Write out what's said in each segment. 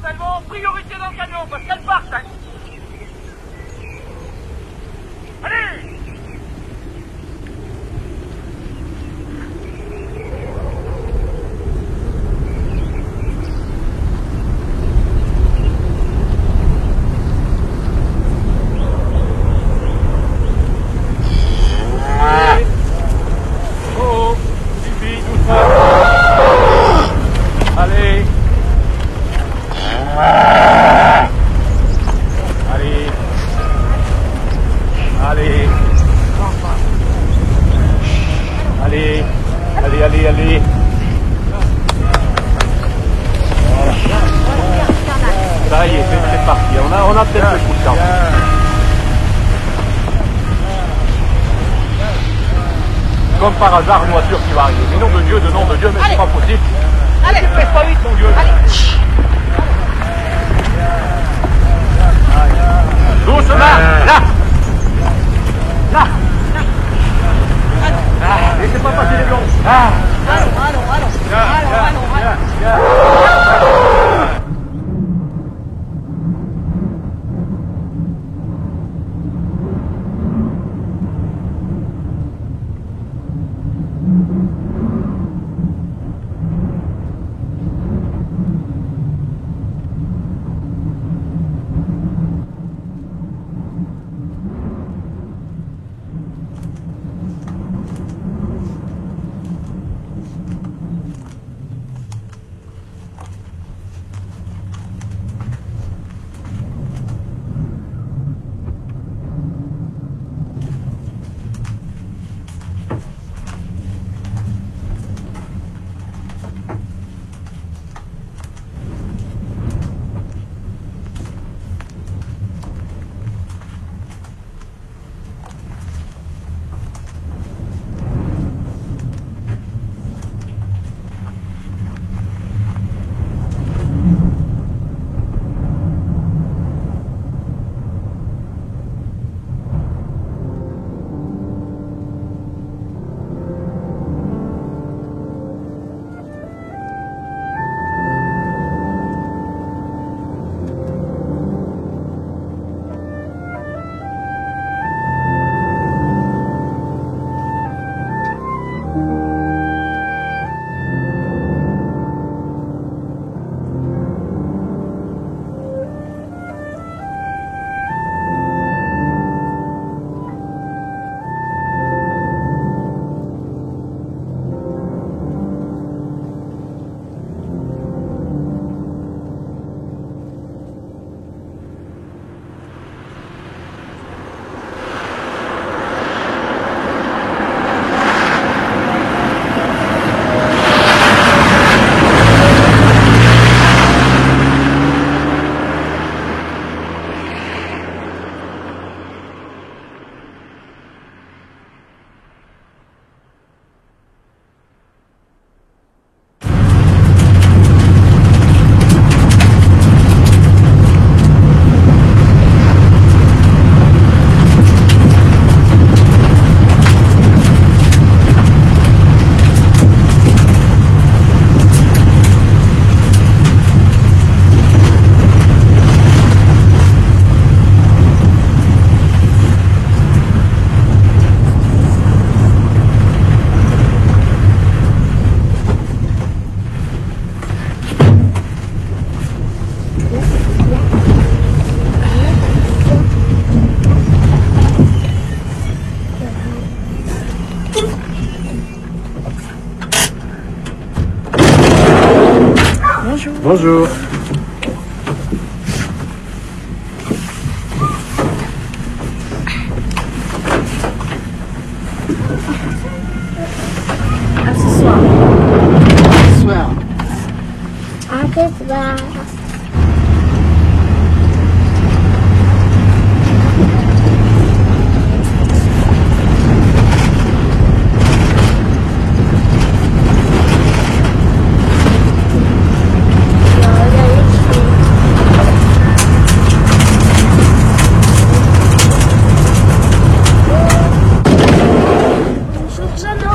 elles vont en priorité dans le camion, parce qu'elles partent. Hein. Allez! Allez. Voilà. Ça y est, c'est parti. On a peut-être le coup de temps. Comme par hasard, une voiture qui va arriver. Mais nom de Dieu, mais c'est pas possible. Allez, fais pas vite, mon Dieu. Doucement, là. Laissez pas passer les blonds. Allons. Bonjour. À ce soir.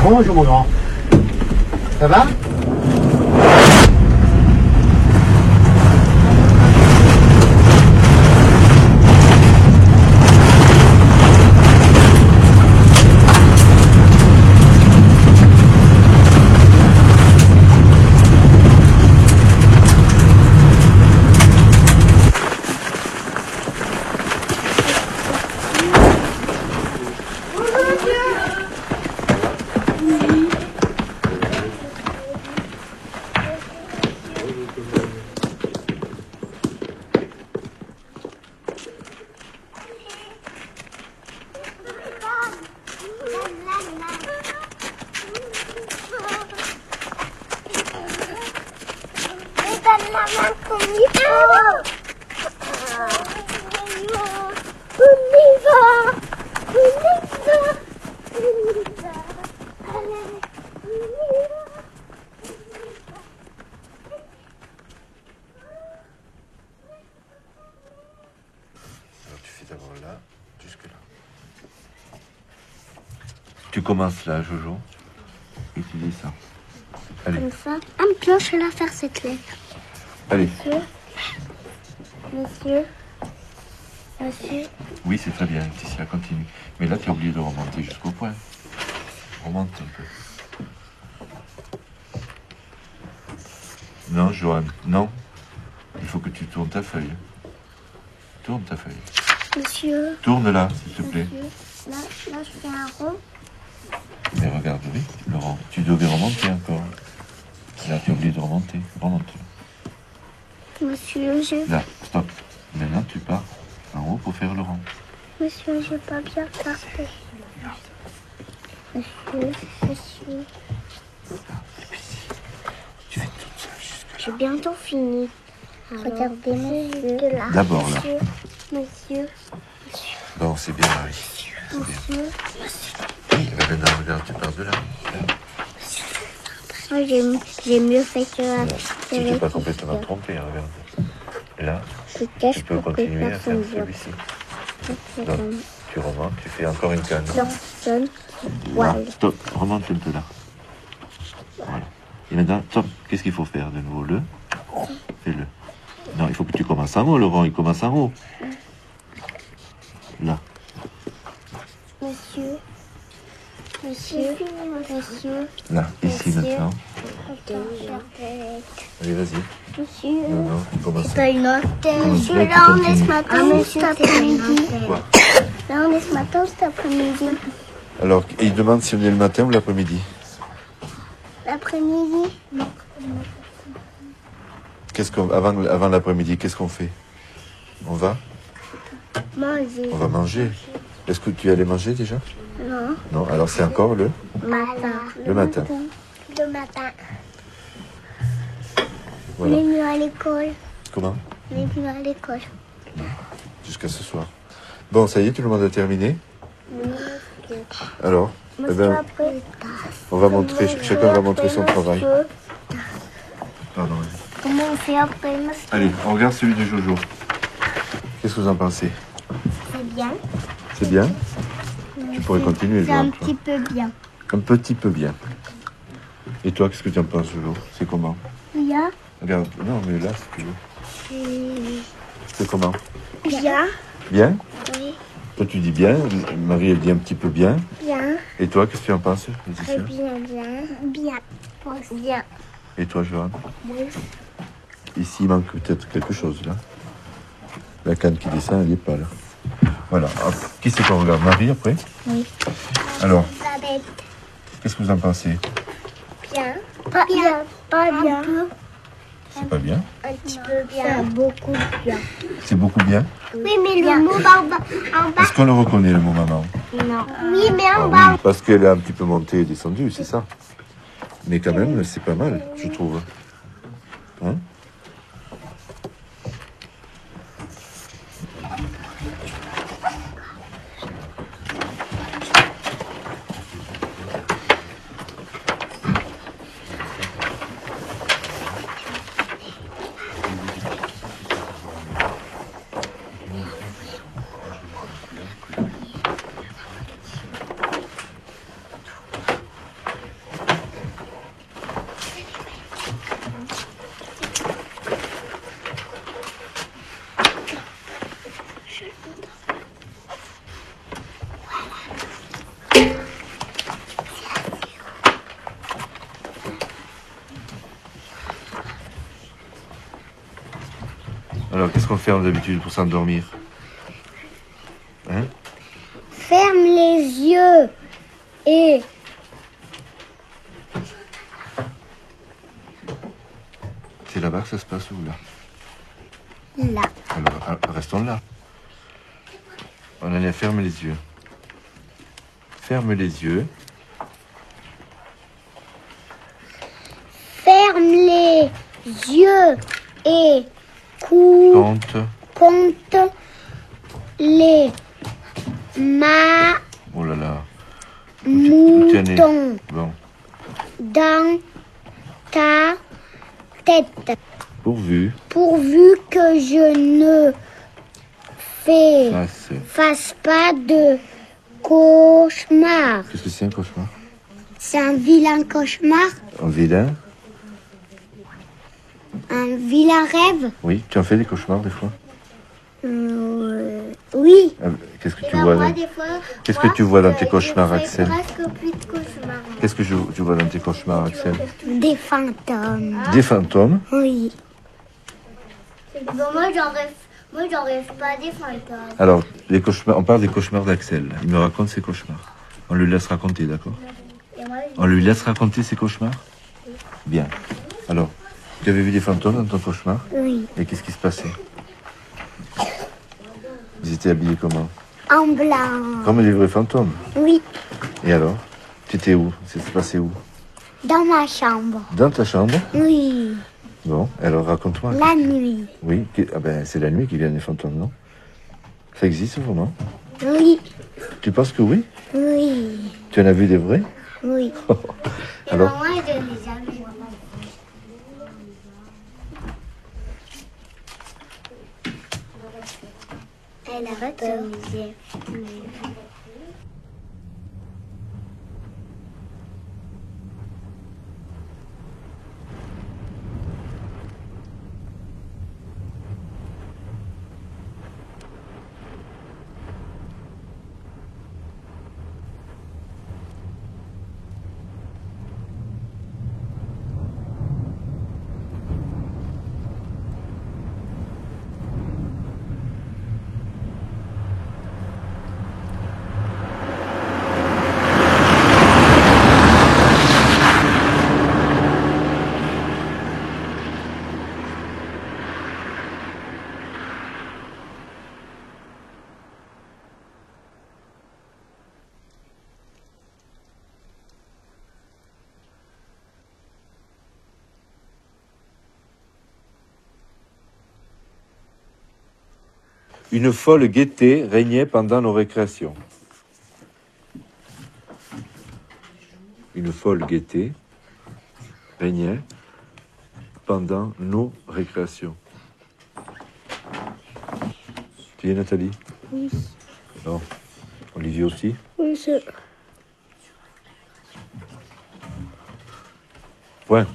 Bonjour mon grand. Ça va? D'abord là, jusque là. Tu commences là, Jojo, et tu dis ça. Allez. Comme ça. Ah, maintenant, je vais la faire cette lettre. Allez. Monsieur. Monsieur. Oui, c'est très bien, Laetitia, continue. Mais là, tu as oublié de remonter jusqu'au point. Remonte un peu. Non, Johan, non. Il faut que tu tournes ta feuille. Tourne ta feuille. Monsieur. Tourne-la, s'il te plaît. Là, je fais un rond. Mais regarde, oui, Laurent, tu devais remonter encore. Là, tu as oublié de remonter. Remonte. Monsieur, je... Là, stop. Maintenant, tu pars en haut pour faire le rond. Monsieur, je vais pas bien regarder. Monsieur. Tu fais toute seule jusque là. J'ai bientôt fini. Regardez, monsieur. D'abord, là. Monsieur. Bon, c'est bien, Marie. C'est bien. Monsieur. Oui, mais maintenant, regarde, tu pars de là. Oh, j'ai mieux fait que la... Non, tu t'es pas complètement trompé, regarde. Là, Peut-être tu peux continuer à faire celui-ci. Donc, tu remontes, tu fais encore une canne. Personne. Là, Voilà. stop, remonte un peu là. Voilà. Et maintenant, stop, qu'est-ce qu'il faut faire de nouveau? Le fais-le. Non, il faut que tu commences en haut, Laurent, il commence en haut. Là. Monsieur. Monsieur. Monsieur. Là, ici Monsieur. maintenant. Allez, vas-y. Monsieur. Non, non, tu commences. T'as une autre. Monsieur, Là, on est ce matin ou cet après-midi? Quoi? Là, on est ce matin ou cet après-midi? Alors, il demande si on est le matin ou l'après-midi. L'après-midi? Avant l'après-midi, qu'est-ce qu'on fait? On va manger. Est-ce que tu allais manger déjà? Non. Non, alors c'est encore le Matin. matin. Le matin. Voilà. On est mieux à l'école. Comment? On est mieux à l'école. Jusqu'à ce soir. Bon, ça y est, tout le monde a terminé? Alors, eh ben, Après, on va montrer, chacun va montrer son travail. Pardon. comment on fait après, monsieur? Allez, on regarde celui de Jojo. Qu'est-ce que vous en pensez? C'est bien. C'est bien? Tu pourrais continuer, C'est un Johan, toi. petit peu bien. Un petit peu bien. Et toi, qu'est-ce que tu en penses, Jojo? C'est comment? Bien. Regarde, non, mais là, si tu veux. C'est comment? Bien. Bien? Oui. Toi, tu dis bien. Marie, elle dit un petit peu bien. Bien. Et toi, qu'est-ce que tu en penses, Laetitia? Bien. Bien. Bien. Et toi, Johan? Oui. Ici, il manque peut-être quelque chose, là. La canne qui descend, elle n'y est pas, là. Voilà. Hop. Qui c'est qu'on regarde? Marie, après? Oui. Alors, Elisabeth. qu'est-ce que vous en pensez? Bien. Pas bien. Pas bien. C'est pas bien? Un petit peu bien. Beaucoup bien. C'est beaucoup bien? Oui, mais le mot en bas. Est-ce qu'on le reconnaît, le mot maman? Non. Oui, mais Ah en bas. oui, parce qu'elle est un petit peu montée et descendue, c'est ça. Mais quand même, c'est pas mal, je trouve. Hein? Alors, qu'est-ce qu'on fait d'habitude pour s'endormir? Hein? Ferme les yeux et C'est là-bas que ça se passe où, là? Là. Alors, restons là. On en est, ferme les yeux. Ferme les yeux. Ferme les yeux et Compte. compte les Oh là là. Où tu en es? moutons Bon. dans ta tête. Pourvu. Pourvu que je ne Passe. fasse pas de cauchemar. Qu'est-ce que c'est un cauchemar? C'est un vilain cauchemar, Un vilain? un vilain rêve. Oui, tu en fais des cauchemars des fois? Oui. Qu'est-ce que Et tu ben vois moi, dans... des fois, Qu'est-ce que tu vois dans tes je cauchemars, fais Axel? presque plus de cauchemars. Qu'est-ce que tu vois dans tes cauchemars, Axel? Des fantômes. Des fantômes? Oui. Moi, j'en rêve pas des fantômes. Alors, les cauchemars, on parle des cauchemars d'Axel. Il me raconte ses cauchemars. On lui laisse raconter, d'accord? On lui laisse raconter ses cauchemars? Bien. Alors, tu avais vu des fantômes dans ton cauchemar? Oui. Et qu'est-ce qui se passait? Ils étaient habillés comment? En blanc. Comme les vrais fantômes. Oui. Et alors? Tu étais où? Ça s'est passé où? Dans ma chambre. Dans ta chambre? Oui. Bon, alors raconte-moi. La nuit. Oui, ah ben, c'est la nuit qui viennent les fantômes, non? Ça existe vraiment? Oui. Tu penses que oui? Oui. Tu en as vu des vrais? Oui. Alors? Et maman, je les a vus. Elle arrête de musée. Une folle gaieté régnait pendant nos récréations. Une folle gaieté régnait pendant nos récréations. Tu es Nathalie? Oui. Non. Olivier aussi? Oui, c'est... Point.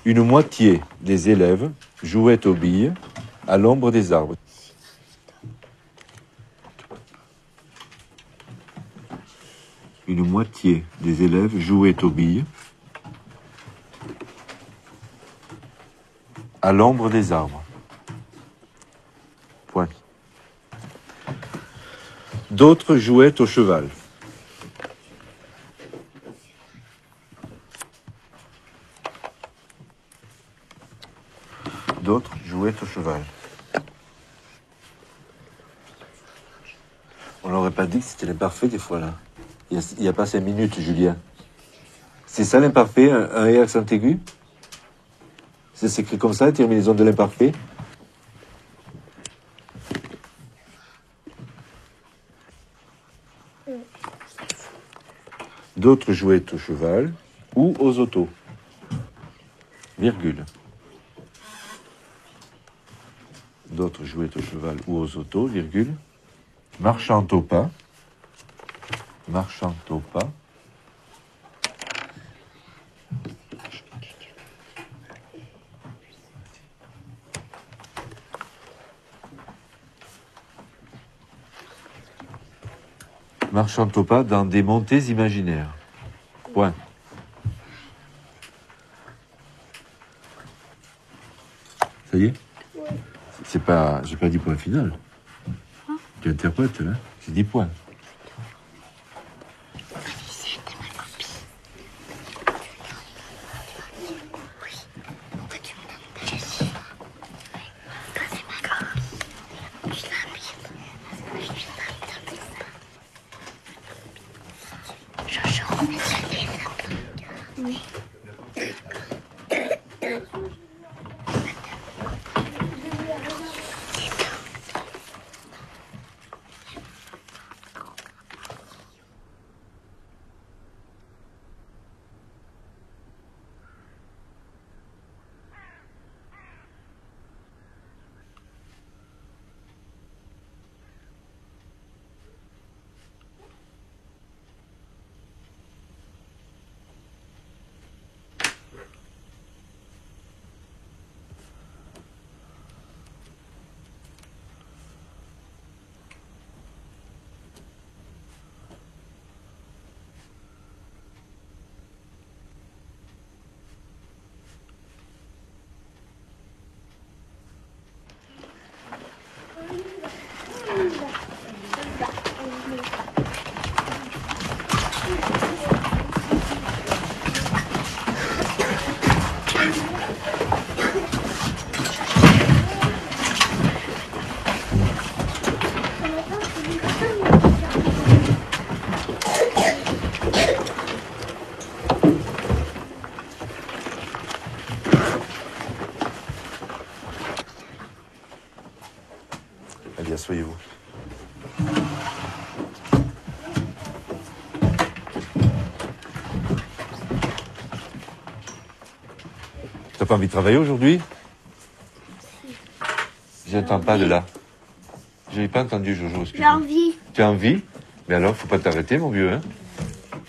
Une moitié des élèves jouaient aux billes à l'ombre des arbres. Une moitié des élèves jouaient aux billes à l'ombre des arbres. Point. D'autres jouaient au cheval. D'autres jouaient au cheval. On n'aurait pas dit que c'était l'imparfait des fois là. Il n'y a pas 5 minutes, Julien. C'est ça l'imparfait, un et accent aigu? C'est écrit comme ça, la terminaison de l'imparfait? D'autres jouaient au cheval ou aux autos. Virgule. D'autres jouaient au cheval ou aux autos, virgule. Marchant au pas. Marchant au pas. Marchant au pas dans des montées imaginaires. Point. Ça y est? C'est pas, j'ai pas dit point final. Tu interprètes là. J'ai dit point. Oui. Allez, asseyez-vous. T'as pas envie de travailler aujourd'hui? Je n'entends pas de là. Je n'ai pas entendu, Jojo, J'ai excuse-moi. envie. Tu as envie? Mais alors, faut pas t'arrêter, mon vieux, hein?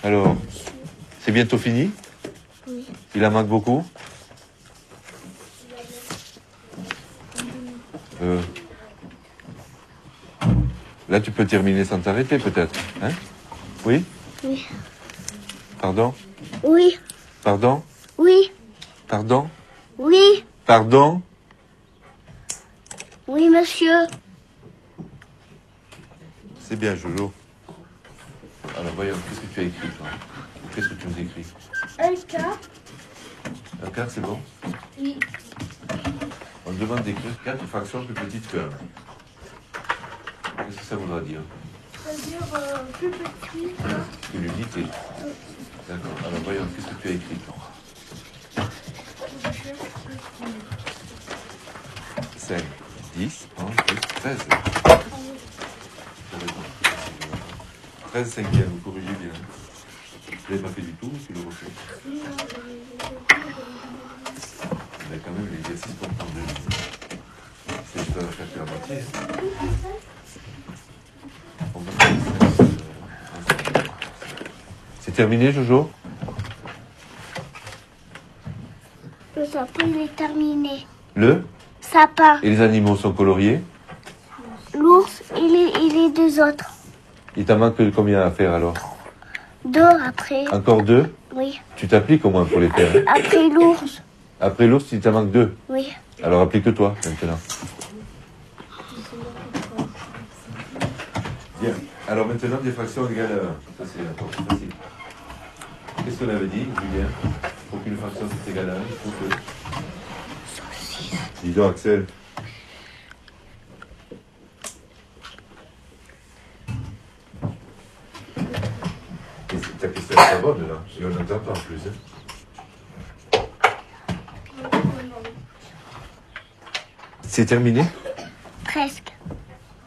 Alors, c'est bientôt fini? Oui. Il en manque beaucoup? Là, tu peux terminer sans t'arrêter, peut-être, hein? Oui? Oui. Pardon? Oui. Pardon? Oui. Pardon? Oui. Pardon? Oui, monsieur. C'est bien, Jojo. Alors, voyons, qu'est-ce que tu as écrit, toi? Qu'est-ce que tu nous écris? Un quart. Un quart, c'est bon? Oui. On demande d'écrire 4 fractions plus petites que 1. Qu'est-ce que ça voudra dire? C'est-à-dire plus petit. Que l'unité. D'accord. Alors, voyons, qu'est-ce que tu as écrit, toi? 5, 10, 11, 12, 13. 13 cinquièmes, vous corrigez bien. Tu l'avais pas fait du tout, tu le refais. Il y a quand même l'exercice pour prendre de l'île. C'est je dois faire la moitié. On va faire ça. C'est terminé, Jojo? Le sapin, il est terminé. Le? Sapin. Et les animaux sont coloriés? L'ours et les deux autres. Il t'en manque combien à faire alors? 2 après. Encore 2? Oui. Tu t'appliques au moins pour les faire. Hein? Après l'ours. Après l'ours, il t'en manque 2. Oui. Alors applique-toi maintenant. Bien. Alors maintenant, des fractions égales à 1. Ça, c'est encore plus facile. Qu'est-ce qu'on avait dit, Julien? Pour qu'une fraction soit égale à 1, il faut que... Dis donc, Axel. Et ta question est pas bonne, là. Et on n'entend pas en plus. Hein. C'est terminé? Presque.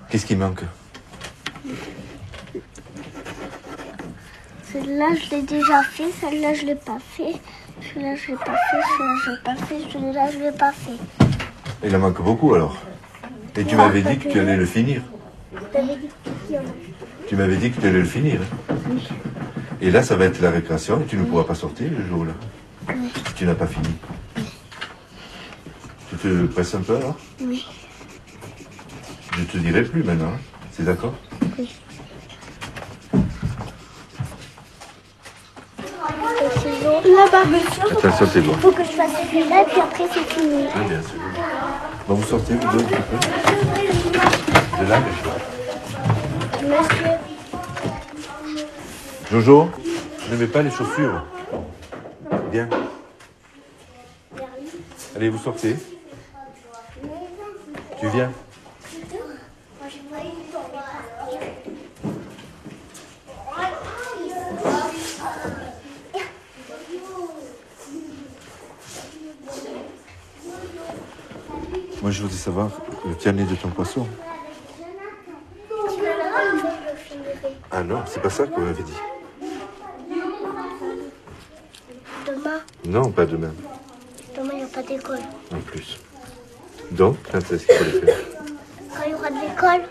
Qu'est-ce qui manque? Celle-là, je l'ai déjà fait. Celle-là, je l'ai pas fait. Celui-là, je l'ai pas fait. Celui-là, je l'ai pas fait. Celui-là, je l'ai pas fait. Il en manque beaucoup alors. Et tu m'avais dit que tu allais le finir. Tu m'avais dit que tu allais le finir. Hein. Et là, ça va être la récréation et tu ne pourras pas sortir le jour-là. Si tu n'as pas fini. Tu te presses un peu alors? Oui. Je te dirai plus maintenant. Hein. C'est d'accord? Oui. Là-bas. Attention, c'est bon. Il faut que je fasse celui-là, puis après, c'est fini. Très bien, c'est bon. Bon, vous sortez, vous deux, un petit peu. De là, mais Monsieur. Jojo, ne mets pas les chaussures. Bien. Allez, vous sortez. Tu viens. Moi, je voudrais savoir le tiers-né de ton poisson. Ah non, c'est pas ça qu'on m'avait dit. Demain, Non, pas demain. demain il n'y a pas d'école. En plus. Donc, quand est-ce qu'il faut le faire? Quand il y aura de l'école?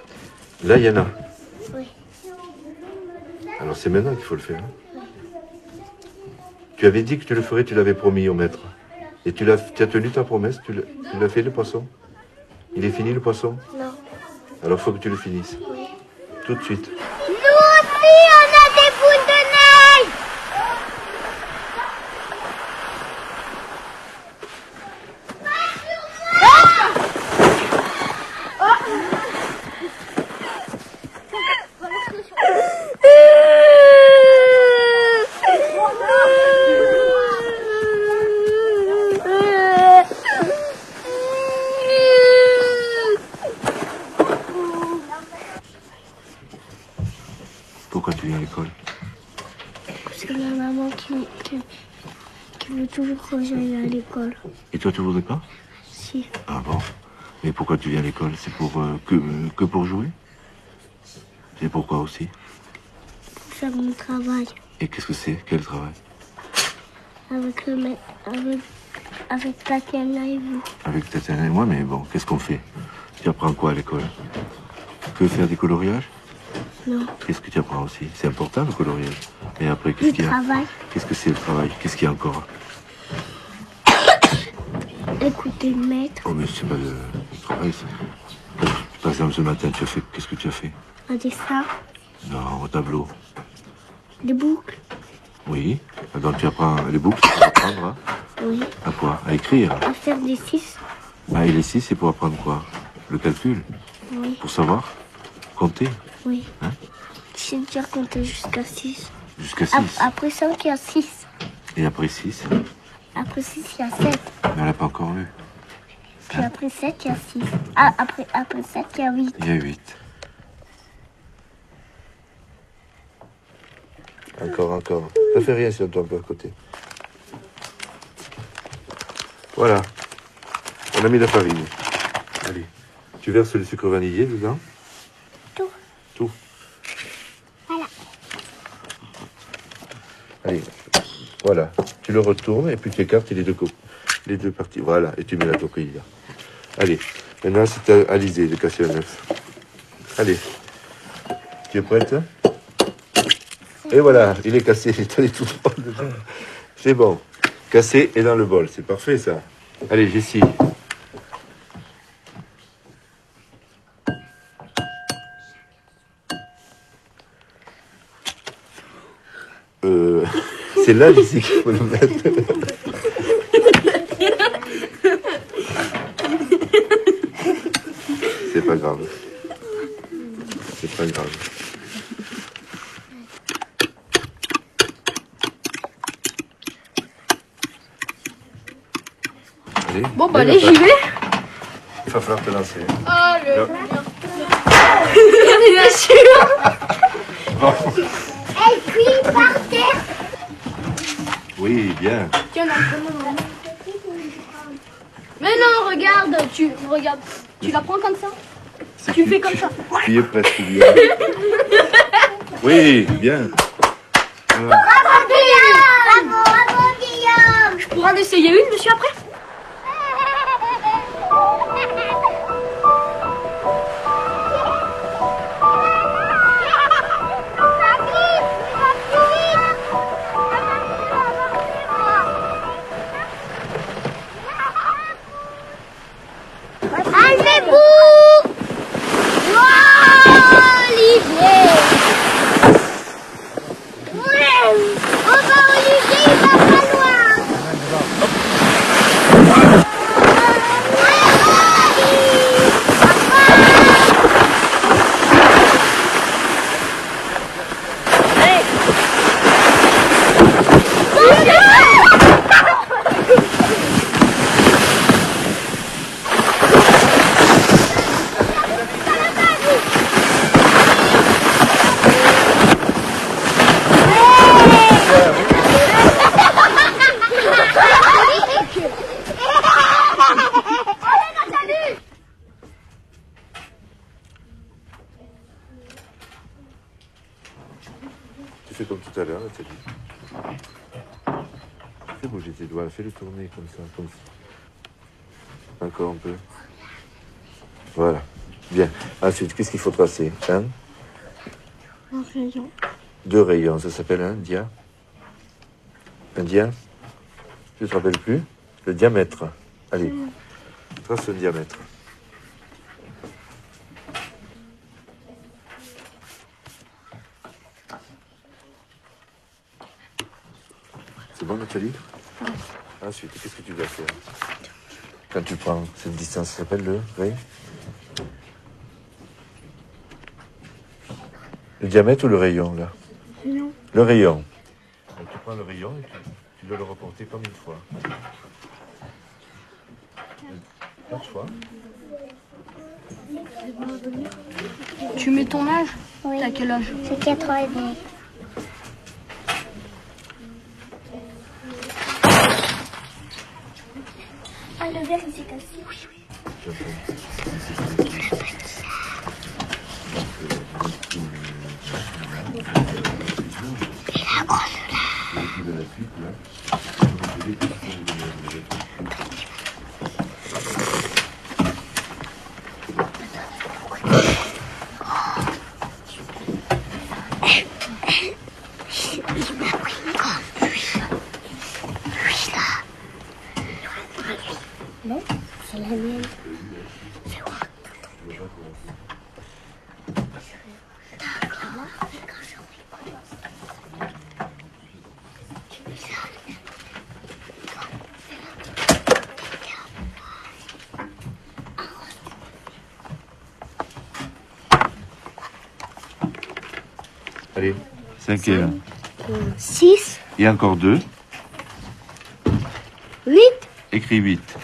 Là, il y en a. Oui. Alors, c'est maintenant qu'il faut le faire. Hein. Tu avais dit que tu le ferais, tu l'avais promis au maître. Et tu as tenu ta promesse, tu l'as fait le poisson? Il est fini le poisson? Non. Alors, il faut que tu le finisses. Oui. Tout de suite. Nous aussi, on a des boules de neige. Pourquoi tu viens à l'école? Parce que la maman qui veut toujours que j'aille à l'école. Et toi, tu voudrais pas? Si. Ah bon? Mais pourquoi tu viens à l'école? C'est pour que pour jouer? C'est pourquoi aussi? Pour faire mon travail. Et qu'est-ce que c'est? Quel travail? Avec le maître, avec Tatiana et vous. Avec Tatiana et moi, mais bon, qu'est-ce qu'on fait? Tu apprends quoi à l'école? Que faire des coloriages? Non. Qu'est-ce que tu apprends aussi? C'est important le coloriage. Et après, Du qu'est-ce qu'il y a? travail. Qu'est-ce que c'est le travail? Qu'est-ce qu'il y a encore? Écouter le maître. Oh, mais c'est pas le travail, ça. Par exemple, ce matin, tu as fait... Qu'est-ce que tu as fait? Un dessin. Non, au tableau. Des boucles. Oui. Donc tu apprends les boucles pour apprendre à... Oui. À quoi? À écrire. À faire des 6. Ah, et les 6, c'est pour apprendre quoi? Le calcul? Oui. Pour savoir compter? Oui. Hein? Je sais déjà compter jusqu'à 6. Jusqu'à 6. Après 5, il y a 6. Et après 6? Après 6, il y a 7. Mais on l'a pas encore lu. Puis après 7, il y a 6. Ah, après 7, il y a 8. Il y a 8. Encore. Ça fait rien si on tombe à côté. Voilà. On a mis la farine. Allez. Tu verses le sucre vanillé dedans? Tout. Tout. Voilà. Allez. Voilà. Tu le retournes et puis tu écartes les deux parties. Voilà. Et tu mets la coquille là. Allez. Maintenant, c'est à Alizé de casser un œuf. Allez. Tu es prête? Et voilà, il est cassé, il est allé tout droit dedans. C'est bon. Cassé et dans le bol, c'est parfait ça. Allez, Jessie. C'est là, Jessie, qu'il faut le mettre. C'est pas grave. C'est pas grave. Allez, Bon, bah allez, j'y vais. Il va falloir te lancer. Ah, Non. bien sûr. Bon. Et puis, par terre. Oui, bien. Tiens, mais non, regarde, tu la prends comme ça. Tu fais comme ça. Tu y es presque bien. Oui, bien. Voilà. Bravo, Guillaume. Bravo, Guillaume. Je pourrais en essayer une, monsieur, après? Enlevez-vous. Olivier. On va Olivier, il va pas loin. Voilà, fais-le tourner comme ça, comme ça. Encore un peu. Voilà. Bien. Ensuite, qu'est-ce qu'il faut tracer? Un rayon. 2 rayons, ça s'appelle un dia. Un dia. Tu te rappelles plus? Le diamètre. Allez, trace le diamètre. C'est bon, Nathalie? Ensuite, qu'est-ce que tu dois faire? Quand tu prends cette distance, ça s'appelle le ray? Le diamètre ou le rayon, là? Non. Le rayon. Donc, tu prends le rayon et tu dois le reporter comme une fois. 4 fois. Tu mets ton âge? Oui. T'as quel âge? C'est 4 ans et demi. Ah, le verre, il s'est cassé. Oui, oui. Non, c'est la mienne. Allez, 5e. 6, Et encore 2. 8. Écris 8.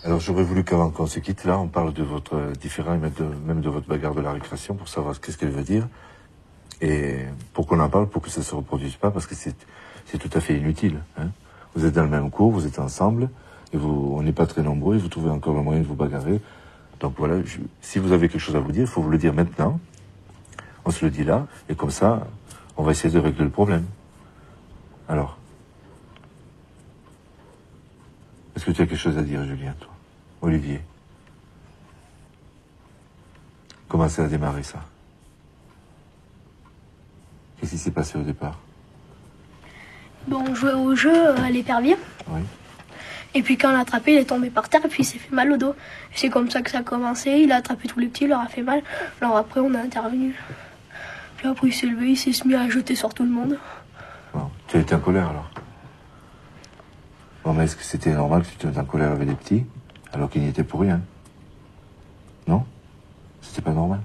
Alors j'aurais voulu qu'avant qu'on se quitte, là, on parle de votre différend et même de votre bagarre de la récréation pour savoir qu'est-ce qu'elle veut dire. Et pour qu'on en parle, pour que ça ne se reproduise pas, parce que c'est tout à fait inutile. Hein. Vous êtes dans le même cours, vous êtes ensemble, et on n'est pas très nombreux, et vous trouvez encore le moyen de vous bagarrer. Donc voilà, si vous avez quelque chose à vous dire, il faut vous le dire maintenant. On se le dit là, et comme ça, on va essayer de régler le problème. Alors, est-ce que tu as quelque chose à dire, Julien, toi? Olivier? Comment ça a démarré, ça? Qu'est-ce qui s'est passé au départ? Bon, on jouait au jeu à l'épervier. Oui. Et puis quand on l'a attrapé, il est tombé par terre et puis il s'est fait mal au dos. Et c'est comme ça que ça a commencé. Il a attrapé tous les petits, il leur a fait mal. Alors après, on a intervenu. Puis après, il s'est levé, il s'est mis à jeter sur tout le monde. Bon, tu as été en colère, alors? Bon, mais est-ce que c'était normal que tu te mettes en colère avec les petits, alors qu'ils n'y étaient pour rien? Non? C'était pas normal?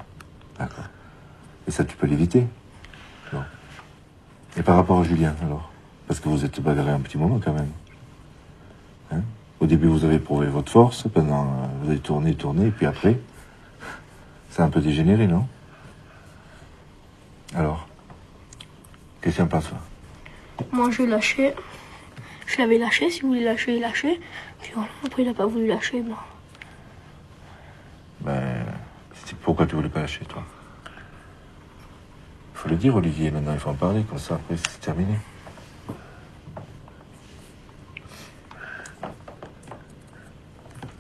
D'accord. Et ça, tu peux l'éviter? Non. Et par rapport à Julien, alors? Parce que vous êtes bagarré un petit moment, quand même. Hein? Au début, vous avez prouvé votre force, pendant, vous avez tourné, et puis après, ça a un peu dégénéré, non? Alors? Qu'est-ce que tu en penses, toi? Moi, je l'ai lâché. Je l'avais lâché, si vous voulez lâcher, il lâchait. Puis voilà, après, il n'a pas voulu lâcher. Bon. Ben, pourquoi tu voulais pas lâcher, toi? Il faut le dire, Olivier, maintenant, il faut en parler, comme ça, après, c'est terminé.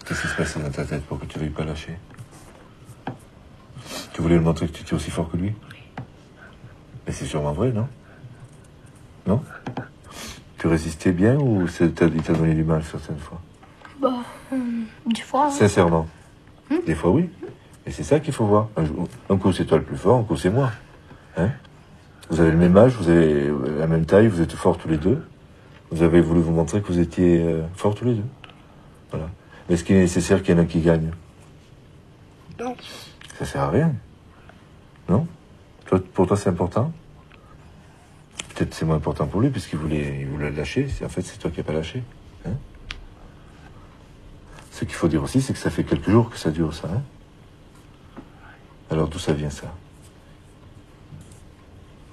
Qu'est-ce qui se passait dans ta tête pour que tu ne veuilles pas lâcher? Tu voulais lui montrer que tu étais aussi fort que lui? Mais c'est sûrement vrai, non? Non? Tu résistais bien ou il t'a donné du mal certaines fois? Bah, des fois. Sincèrement. Des fois, oui. Et c'est ça qu'il faut voir. Un coup, c'est toi le plus fort, un coup, c'est moi. Hein? Vous avez le même âge, vous avez la même taille, vous êtes forts tous les deux. Vous avez voulu vous montrer que vous étiez forts tous les deux. Voilà. Mais est-ce qu'il est nécessaire qu'il y en ait un qui gagne? Non. Ça sert à rien. Non? Pour toi, c'est important? Peut-être c'est moins important pour lui, puisqu'il voulait lâcher. En fait, c'est toi qui n'as pas lâché. Hein? Ce qu'il faut dire aussi, c'est que ça fait quelques jours que ça dure, ça. Hein? Alors, d'où ça vient, ça?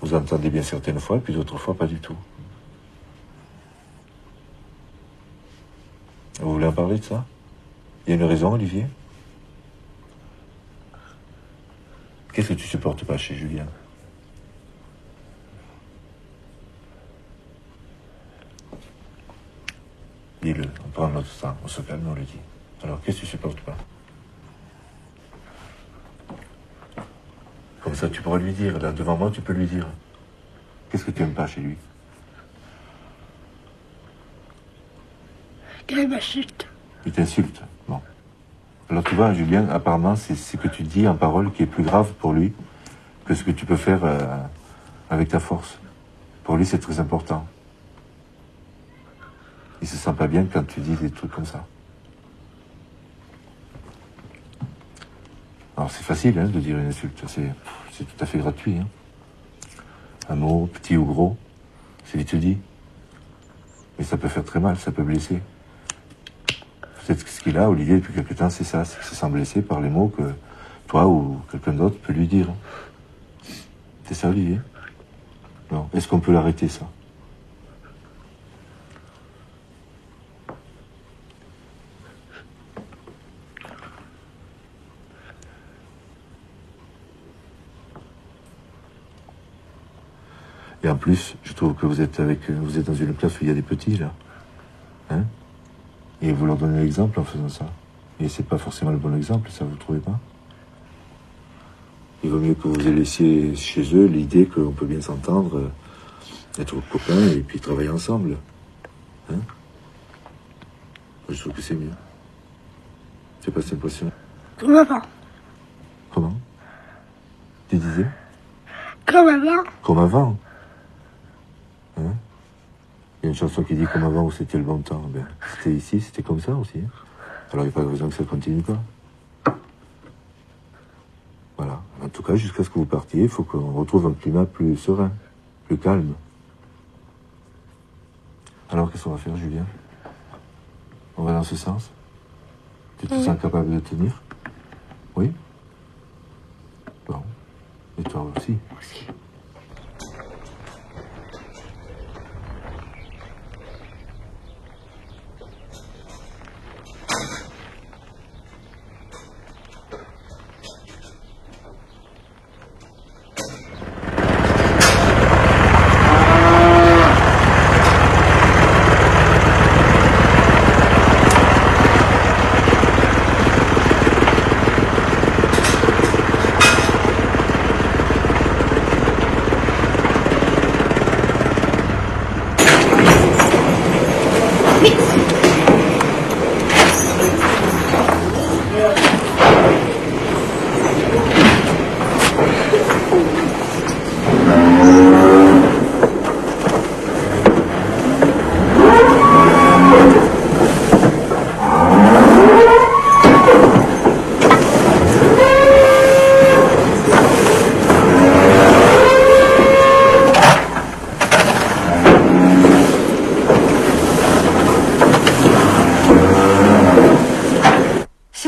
Vous entendez bien certaines fois, puis d'autres fois, pas du tout. Vous voulez en parler de ça? Il y a une raison, Olivier? Qu'est-ce que tu supportes pas chez Julien? Dis-le, on prend notre temps, on se calme, on le dit. Alors, qu'est-ce que tu supportes pas? Comme ça, tu pourras lui dire, là, devant moi, tu peux lui dire. Qu'est-ce que tu aimes pas chez lui? Qu'elle m'insulte. Il t'insulte. Bon. Alors, tu vois, Julien, apparemment, c'est ce que tu dis en parole qui est plus grave pour lui que ce que tu peux faire avec ta force. Pour lui, c'est très important. Il se sent pas bien quand tu dis des trucs comme ça. Alors, c'est facile, hein, de dire une insulte. C'est tout à fait gratuit, hein. Un mot, petit ou gros, c'est vite dit. Mais ça peut faire très mal, ça peut blesser. Peut-être que ce qu'il a, Olivier, depuis quelque temps, c'est ça. C'est qu'il se sent blessé par les mots que toi ou quelqu'un d'autre peut lui dire. C'est ça, Olivier? Non. Est-ce qu'on peut l'arrêter, ça? Et en plus, je trouve que vous êtes dans une classe où il y a des petits, là. Hein? Et vous leur donnez l'exemple en faisant ça. Et c'est pas forcément le bon exemple, ça, vous trouvez pas? Il vaut mieux que vous laissiez chez eux l'idée qu'on peut bien s'entendre, être copains et puis travailler ensemble. Hein? Je trouve que c'est mieux. C'est pas cette impression? Comme avant. Comment? Tu disais? Comme avant. Comme avant. Hein? Il y a une chanson qui dit comme avant où c'était le bon temps. Ben, c'était ici, c'était comme ça aussi. Hein? Alors il n'y a pas de raison que ça continue pas. Voilà. En tout cas, jusqu'à ce que vous partiez, il faut qu'on retrouve un climat plus serein, plus calme. Alors qu'est-ce qu'on va faire, Julien? On va dans ce sens? Tu te sens capable de tenir? Oui? Bon. Et toi aussi? Aussi.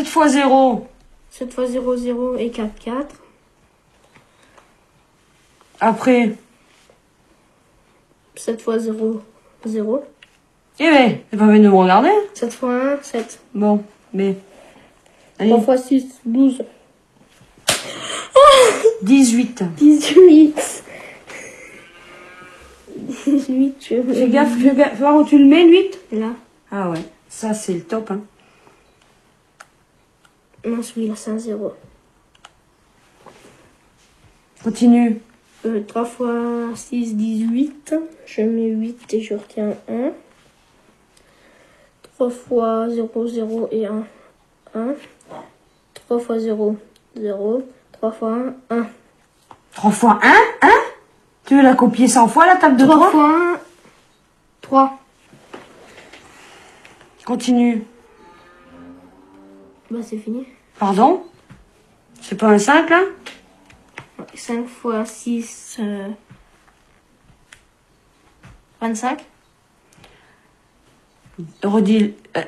Fois 0. 7 fois 0, 0 et 4, 4. Après. 7 fois 0, 0. Eh ben, c'est pas venu de me regarder. 7 fois 1, 7. Bon, mais. Allez. 3 fois 6, 12. 18. 18. 18, Fais gaffe, fais voir où tu le mets, 8. Là. Ah ouais, ça c'est le top, hein. Non, celui-là, c'est un 0. Continue. 3 fois 6, 18. Je mets 8 et je retiens 1. 3 fois 0, 0 et 1, 1. 3 fois 0, 0. 3 fois 1, 1. 3 fois 1, 1. Tu veux la copier 100 fois, la table de 3 3 fois 1, 3. Continue. Bah, c'est fini. Pardon? C'est pas un 5, là? 5 fois 6, 25.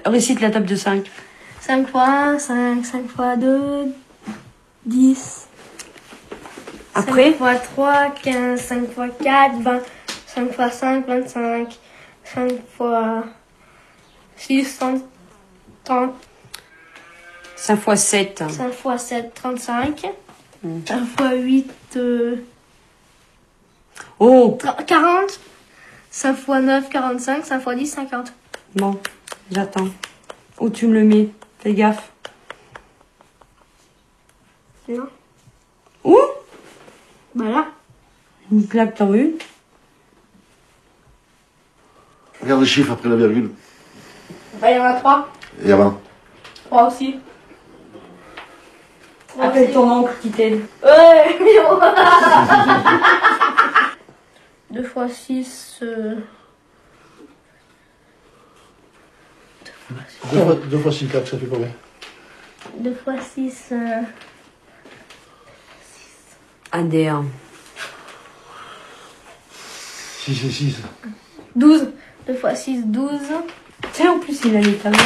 Récite la table de 5. 5 fois 1, 5, 5 fois 2, 10. Après 5 fois 3, 15, 5 fois 4, 20, 5 fois 5, 25, 5 fois 6, 30, 5 fois 7. 5 fois 7, 35, 5 fois 8, Oh, 40, 5 fois 9, 45, 5 fois 10, 50. bon, j'attends. Où tu me le mets? Fais gaffe. Non. Où? Bah là. Une claque, t'en veux une? Regarde les chiffres après la virgule. Bah il y en a 3. Et avant. 3 aussi. Appelle ton oncle qui t'aide. Ouais, mignon. 2 fois 6, 2 fois 6, 4, ça fait combien? 2 fois 6, Adhère. 6 et 6. 12. 2 fois 6, 12. Tiens, en plus, il a les tables.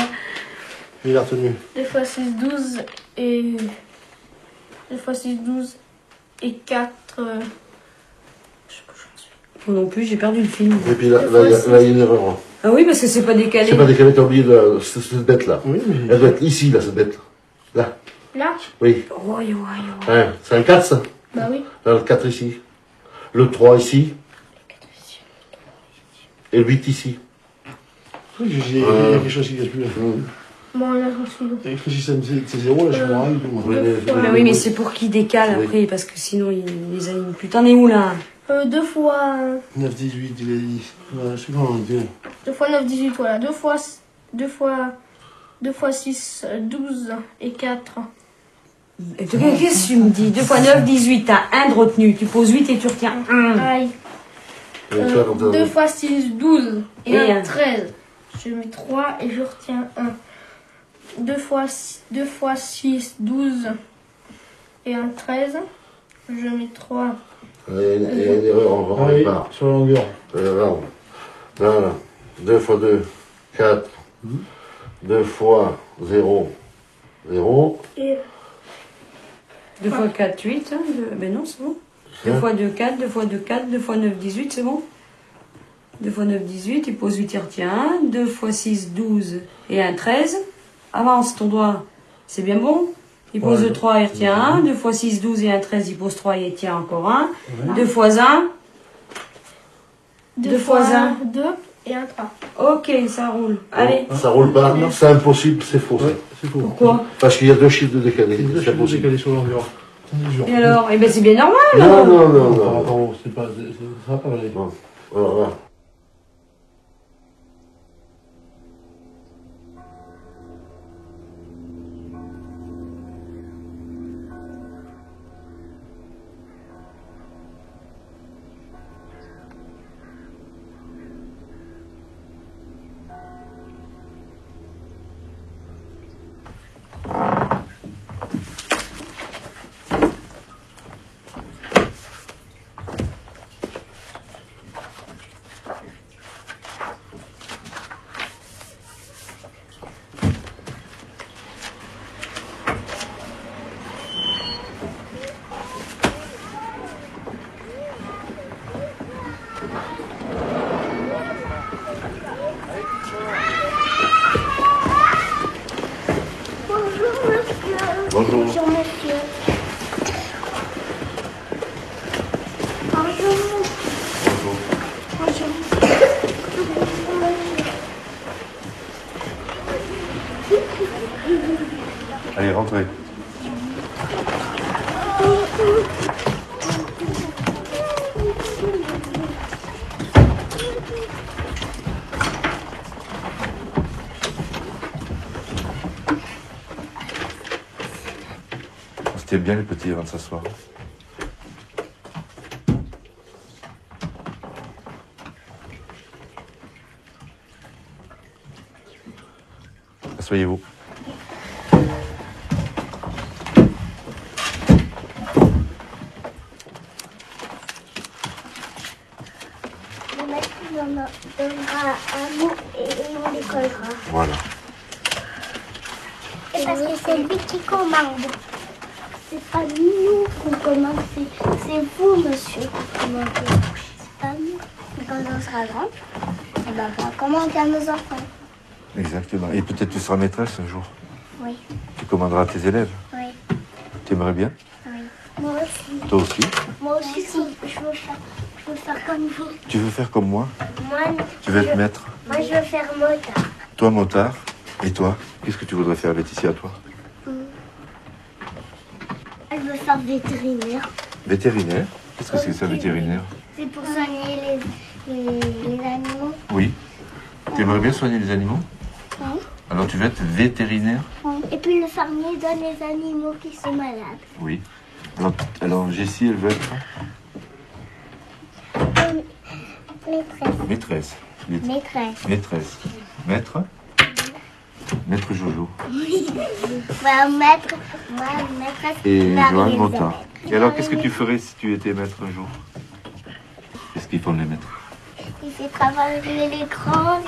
Il a retenu. 2 fois 6, 12 et... 2 fois 6, 12 et 4... Je sais pas où j'en suis. Moi non plus, j'ai perdu le film. Et puis là, il y a une erreur. Ah oui, parce que c'est pas décalé. C'est pas décalé, t'as oublié cette bête-là. Oui, mais... Elle doit être ici, là, cette bête. Là. Là? Oui. Oh, yo, yo. Hein, c'est un 4, ça? Bah oui. Là, le 4 ici. Le 3 ici. Et le 8 ici. Oui, il y a quelque chose qui ne plus. Bon, là, je suis où? Et si c'est 0, là, je me rends moi. Mais oui, mais c'est pour qu'il décale après, parce que sinon, il les aligne plus. T'en es où, là? 2 fois... 9, 18, il a dit. Voilà, je suis grand, Dieu. 2 fois 9, 18, voilà. 2 fois 6, 12 et 4. Qu'est-ce que tu me dis? 2 fois 9, 18. T'as 1 de retenu. Tu poses 8 et tu retiens 1. Aïe. 2 fois 6, 12 et Et 1, un. 13. Je mets 3 et je retiens 1. 2 fois 6, 12 et 1, 13. Je mets 3. Il y a une erreur en Ah oui, part. sur la longueur. Là, 2 fois 2, 4. 2 fois 0, 0. Et 2 fois 4, 8. Hein, ben non, c'est bon. 2 fois 2, 4. 2 fois 2, 4. 2 fois 9, 18, c'est bon. 2 fois 9, 18. Il pose 8, il retient 1. 2 fois 6, 12 et 1, 13. Avance ton doigt. C'est bien bon. Il pose Ouais. 3, il retient 1. 2 fois 6, 12 et 1, 13. Il pose 3, il tient encore 1. 2 fois 1. 2 Deux fois fois 1, un. 2 et 1, 3. Ok, ça roule. Allez. Ça roule pas. C'est impossible, c'est faux. ça. Ouais, c'est faux. Pourquoi? Parce qu'il y a 2 chiffres de décalé. Il y a deux C'est chiffres impossible. décalés sur la longueur. Et alors? Eh ben c'est bien normal. Non, non, non, Non, non. pardon, ça va pas aller. Bon, voilà. Bonjour. Bonjour, monsieur. Bonjour. Bonjour. Allez, rentrez. C'était bien les petits avant de s'asseoir. Asseyez-vous. maître nous en donnera un mot et on les collera. Voilà. Et parce que c'est lui qui commande. C'est pas nous qu'on commande, c'est vous, monsieur, qui commandez. C'est pas nous. Et quand on sera grand, on va commander à nos enfants. Exactement. Et peut-être tu seras maîtresse un jour. Oui, Tu commanderas à tes élèves. oui, Tu aimerais bien? oui. Moi aussi. Toi aussi? Moi aussi, je veux faire comme vous. Tu veux faire comme moi? Moi, Tu veux être maître? moi, je veux faire motard. Toi, motard. Et toi? Qu'est-ce que tu voudrais faire, Laetitia, toi? Je veux faire vétérinaire. Vétérinaire? Qu'est-ce que c'est ça, vétérinaire? C'est pour soigner les animaux. Oui. Tu aimerais bien soigner les animaux? Oui. Alors tu veux être vétérinaire? Et puis le fermier donne les animaux qui sont malades. Oui. Alors Jessie, elle veut être Maîtresse. maîtresse. Maîtresse. Maîtresse. Maître? Maître Jojo. Moi, maîtresse. Et Marie Joanne Elisabeth. Montard. Et alors, qu'est-ce que tu ferais si tu étais maître un jour? Qu'est-ce qu'ils font les maîtres? Il fait travailler les grands,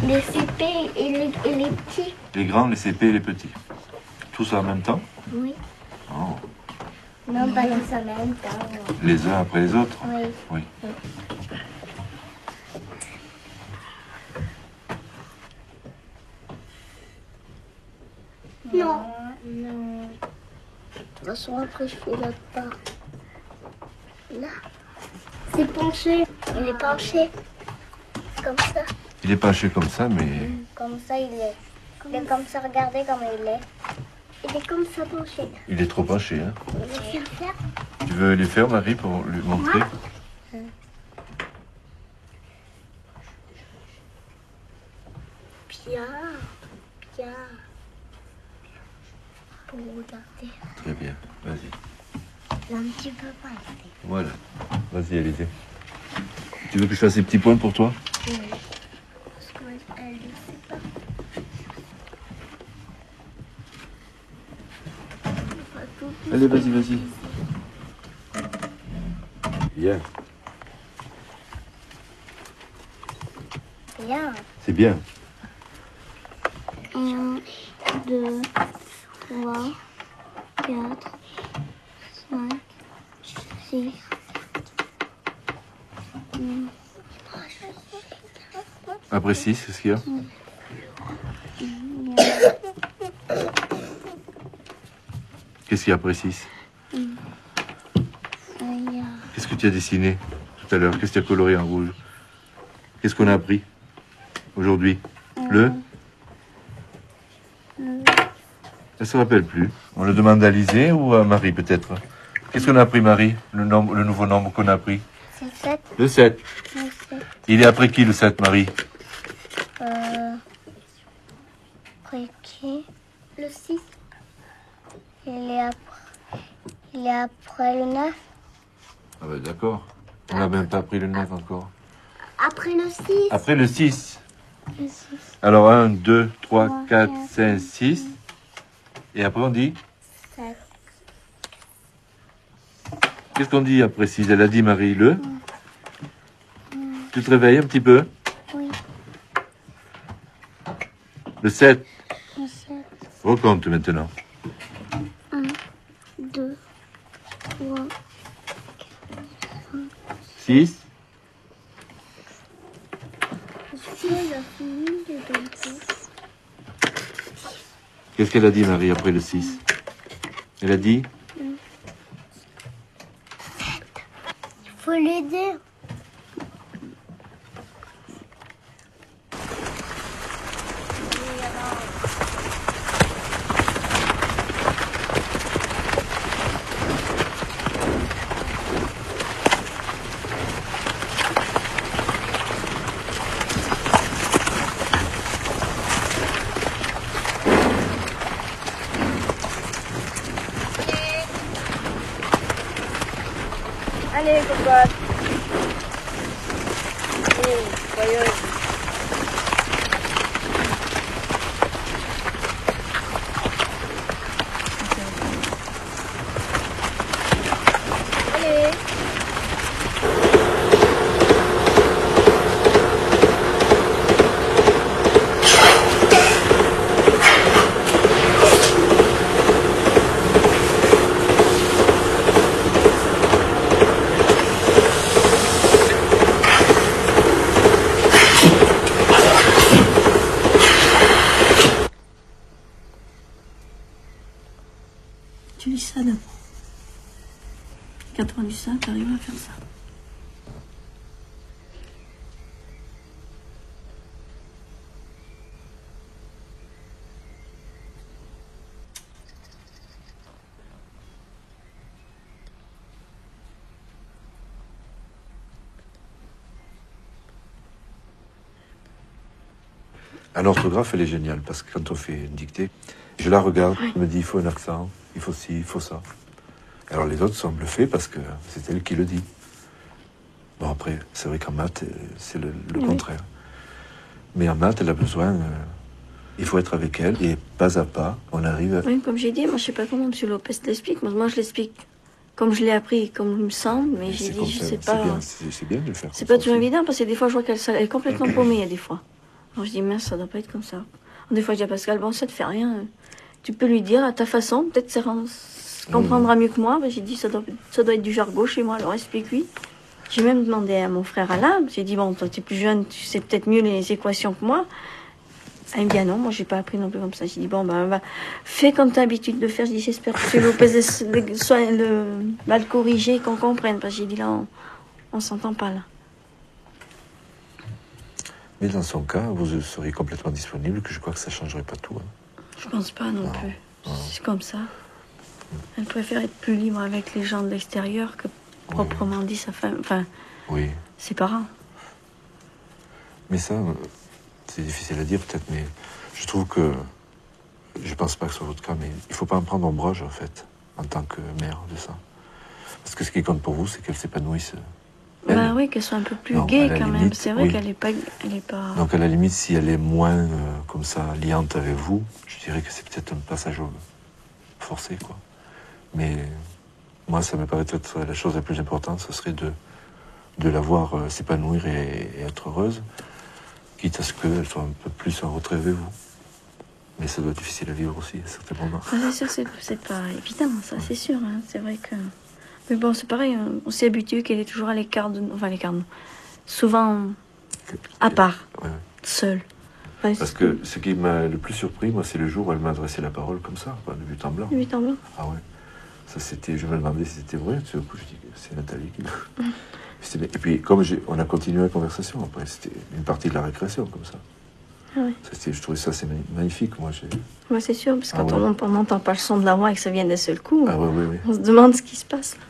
les CP et les petits. Les grands, les CP et les petits. Tout ça en même temps? Oui. Oh. Non, pas tous en même temps. Les uns après les autres? Oui. Oui. Non. Non. De toute façon, après, je fais l'autre part. Là. C'est penché. Il est penché. Comme ça. Il est penché comme ça, mais Comme ça, il est. Il est comme ça, regardez comme il est. Il est comme ça penché. il est trop penché. Hein? Il va faire. Tu veux les faire, Marie, pour lui montrer? Bien. Bien. Pour regarder. Très bien. Vas-y. Là, un petit peu pas. Voilà. Vas-y, Alizé. Tu veux que je fasse des petits points pour toi? Oui. Parce qu'elle ne sait pas. Allez, vas-y, vas-y. Bien. Bien. C'est bien. 1, 2, 3, 4, 5, 6. Après 6, qu'est-ce qu'il y a? Qu'est-ce qu'il y a après 6? Qu'est-ce que tu as dessiné tout à l'heure? Qu'est-ce que tu as coloré en rouge? Qu'est-ce qu'on a appris aujourd'hui? Le? Elle se rappelle plus. On le demande à Alizé ou à Marie peut-être? Qu'est-ce qu'on a appris, Marie? Le nouveau nombre qu'on a appris? C'est 7. Le 7. Il est après qui le 7, Marie? Après qui? Le 6. Il est après le 9. Ah ben d'accord. On n'a même pas pris le 9 encore. Après le 6. Après le 6. Le 6. Alors 1, 2, 3, 4, 5, 6. Et après on dit? 7. Qu'est-ce qu'on dit après 6? Elle a dit, Marie, le? Tu te réveilles un petit peu? Oui. Le 7. Le 7. Recompte maintenant. 1, 2, 3, 6. 6. Il a fini de donner. Qu'est-ce qu'elle a dit, Marie, après le 6? Elle a dit? Il faut l'aider. Allez, cocotte. Allez, joyeuse. Allez. ça, t'arrives à faire ça. L'orthographe, elle est géniale parce que quand on fait une dictée, je la regarde, je me dis il faut un accent, il faut ci, il faut ça. Alors les autres sont bluffés parce que c'est elle qui le dit. Bon après, c'est vrai qu'en maths, c'est le contraire. Mais en maths, elle a besoin, il faut être avec elle et pas à pas, on arrive à... Oui, comme j'ai dit, moi je sais pas comment M. Lopez l'explique, moi je l'explique comme je l'ai appris, comme il me semble, mais j'ai dit je sais pas. C'est bien de le faire. C'est pas toujours évident parce que des fois je vois qu'elle est complètement paumée, des fois. Alors je dis mince, ça doit pas être comme ça. Des fois je dis à Pascal, bon ça te fait rien, tu peux lui dire à ta façon, peut-être ça comprendra mieux que moi. J'ai dit ça doit être du jargon chez moi, alors explique-lui. J'ai même demandé à mon frère Alain, j'ai dit bon toi tu es plus jeune, tu sais peut-être mieux les équations que moi. Il me dit ah non, moi j'ai pas appris non plus comme ça. J'ai dit bon bah fais comme tu as l'habitude de faire. Je dis j'espère que tu Lopez va le corriger, qu'on comprenne, parce que j'ai dit là on s'entend pas là. Mais dans son cas, vous seriez complètement disponible, que je crois que ça changerait pas tout. Hein. Je pense pas non plus. C'est comme ça. Elle préfère être plus libre avec les gens de l'extérieur que proprement dit sa femme. Enfin, ses parents. Mais ça, c'est difficile à dire peut-être, mais je trouve que, je pense pas que ce soit votre cas, mais il faut pas en prendre ombrage en fait, en tant que mère de ça. Parce que ce qui compte pour vous, c'est qu'elle s'épanouisse. Bah oui, qu'elle soit un peu plus gaie quand même. C'est vrai qu'elle est pas... Donc à la limite, si elle est moins comme ça, liante avec vous, je dirais que c'est peut-être un passage forcé, quoi. Mais moi, ça me paraît être la chose la plus importante, ce serait de la voir s'épanouir et être heureuse, quitte à ce qu'elle soit un peu plus en retrait avec vous. Mais ça doit être difficile à vivre aussi, à certains moments. C'est sûr, c'est pas évident, ça, c'est sûr. Hein. C'est vrai que... Mais bon, c'est pareil, on s'est habitué qu'elle est toujours à l'écart de nous. Enfin, à l'écart de nous. Souvent, à part, seule. Enfin, parce que ce qui m'a le plus surpris, moi, c'est le jour où elle m'a adressé la parole comme ça, de but en blanc. De but en blanc. Ah ouais. Ça, c'était... Je me demandais si c'était vrai. Tout d'un coup, je dis c'est Nathalie qui... Et puis, comme on a continué la conversation, après, c'était une partie de la récréation, comme ça. Ah ouais. Je trouvais ça c'est magnifique, moi. Ouais, c'est sûr, parce que quand on n'entend pas le son de la voix et que ça vient d'un seul coup, on se demande ce qui se passe. Là.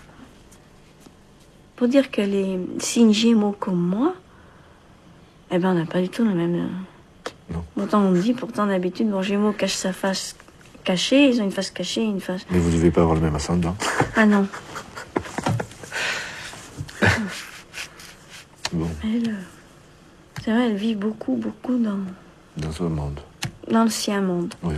Pour dire que les signes gémeaux comme moi, eh ben on n'a pas du tout la même... Non. Autant on dit, pourtant d'habitude, bon, Gémeaux cache sa face cachée, ils ont une face cachée, une face... Mais vous ne devez pas avoir le même ascendant. Ah non. Bon. C'est vrai, elle vit beaucoup dans... Dans ce monde. Dans le sien monde. Oui.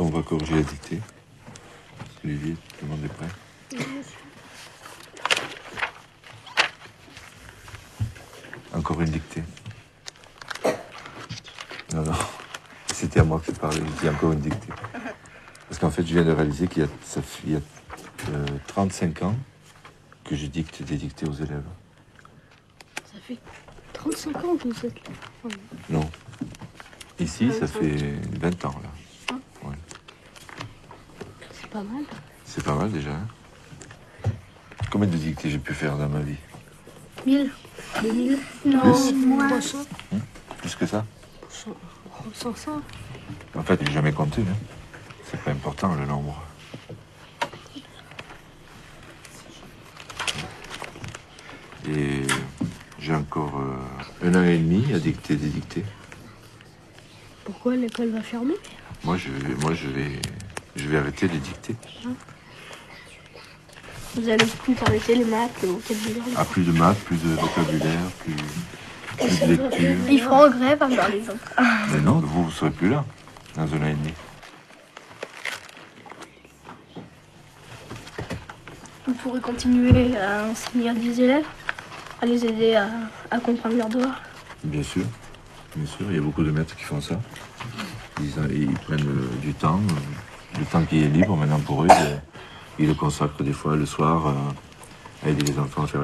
On va corriger la dictée. Olivier, tout le monde est prêt? Encore une dictée. Non. C'était à moi que tu parlais. Je dis encore une dictée. Parce qu'en fait, je viens de réaliser qu'il y a 35 ans que je dicte des dictées aux élèves. Ça fait 35 ans que vous êtes là. Non. Ici, ça fait 20 ans, là. Ouais. C'est pas mal. C'est pas mal, déjà. Hein. Combien de dictées j'ai pu faire dans ma vie? 1000. 2000. Non, Plus? moi. Plus que ça? 500. En fait, j'ai jamais compté. Hein. C'est pas important, le nombre. Et j'ai encore 1 an et demi à dicter des dictées. Pourquoi l'école va fermer? Moi, je vais arrêter les dictées. Vous allez plus arrêter les maths, le vocabulaire. Ah, plus de maths, plus de vocabulaire, plus de lecture. Ils feront grève à faire les autres. Mais non, vous ne serez plus là, dans 1 an et demi. Vous pourrez continuer à enseigner à des élèves, à les aider à comprendre leurs devoirs. Bien sûr, il y a beaucoup de maîtres qui font ça. Ils prennent du temps qui est libre maintenant pour eux. Ils le consacrent des fois le soir à aider les enfants à faire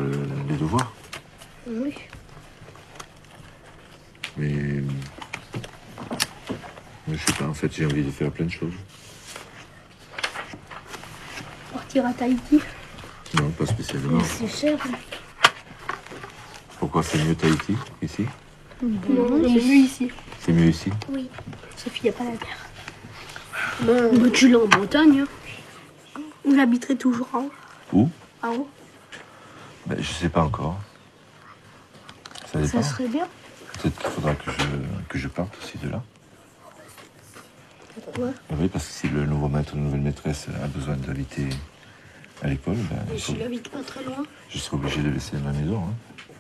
les devoirs. Oui. Mais je sais pas, en fait, j'ai envie de faire plein de choses. Partir à Tahiti. Non, pas spécialement. C'est cher. Pourquoi c'est mieux Tahiti ici? Non, c'est mieux ici. C'est mieux ici? Oui. Sauf qu'il n'y a pas la mer. Bah, tu l'as en Bretagne. Hein. Vous habiterez toujours en haut. Où? En haut. Ben, je sais pas encore. Ça dépend. Ça serait bien. Peut-être qu'il faudra que je parte aussi de là. Pourquoi? Oui, parce que si le nouveau maître ou la nouvelle maîtresse a besoin d'habiter à l'école, ben, S'il habite pas très loin. je serai obligé de laisser ma maison. Hein.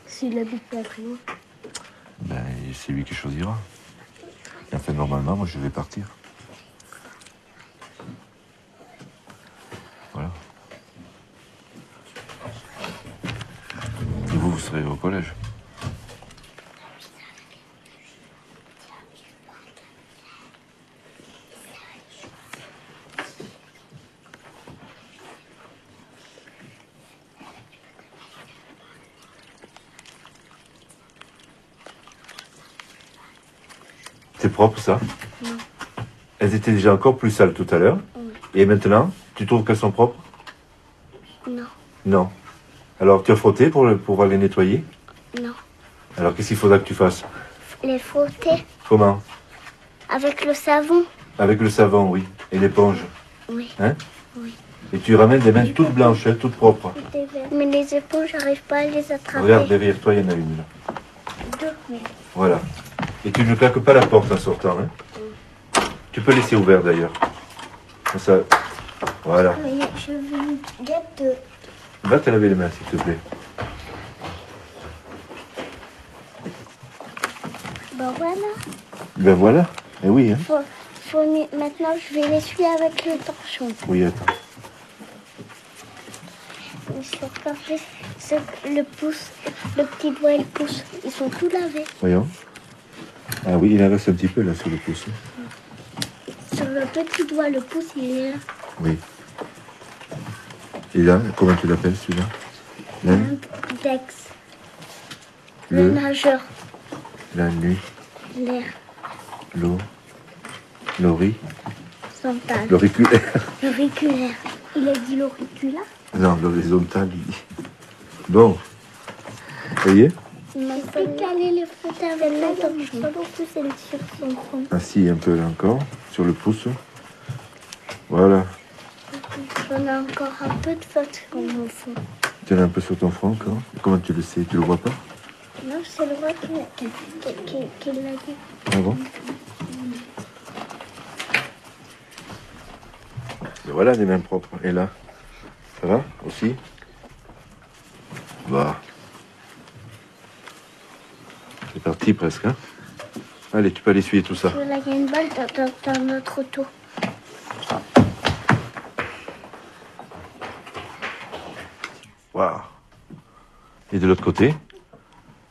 S'il habite pas très loin. Ben, c'est lui qui choisira. Et enfin, normalement, moi, je vais partir. Voilà. Et vous serez au collège. C'est propre, ça? Non. Elles étaient déjà encore plus sales tout à l'heure. Oui. Et maintenant, tu trouves qu'elles sont propres? Non. Non. Alors, tu as frotté pour pouvoir les nettoyer? Non. Alors, qu'est-ce qu'il faudra que tu fasses? Les frotter Comment? avec le savon. Avec le savon, oui. Et l'éponge. Oui. Hein? Oui. Et tu ramènes des mains toutes blanches, hein, toutes propres. Mais les éponges, j'arrive pas à les attraper. Regarde, derrière toi, il y en a une, là. Deux. Voilà. Et tu ne claques pas la porte en sortant, hein? Tu peux laisser ouvert, d'ailleurs. Comme ça. Voilà. Mais je veux une guette de... Va te laver les mains, s'il te plaît. Ben voilà. Ben voilà. Eh oui, hein? Maintenant, je vais l'essuyer avec le torchon. Oui, attends. Le pouce, le petit doigt et le pouce, ils sont tout lavés. Voyons. Ah oui, il en reste un petit peu, là, sur le pouce. Sur le petit doigt, le pouce, il est là. Oui. Et là, comment tu l'appelles, celui-là? L'âne? Dex. Le nageur. La nuit. L'air. L'eau. L'ori. Central. L'auriculaire. L'auriculaire. Il a dit l'auriculaire. Non, l'horizontale, il dit. Bon. Ça y est? Il peut caler les frotter avec le torchon. Pas non plus, elle sur son front. Assis un peu là encore, sur le pouce. Voilà. J'en ai encore un peu de faute sur mon front. Tu en as un peu sur ton front encore? Comment tu le sais? Tu le vois pas? Non, c'est le roi qui l'a dit. Ah bon? Et voilà les mains propres. Et là? Ça va aussi? Bah. C'est parti presque, hein? Allez, tu peux aller essuyer tout ça. Là, il y a une balle dans notre auto. Waouh. Et de l'autre côté?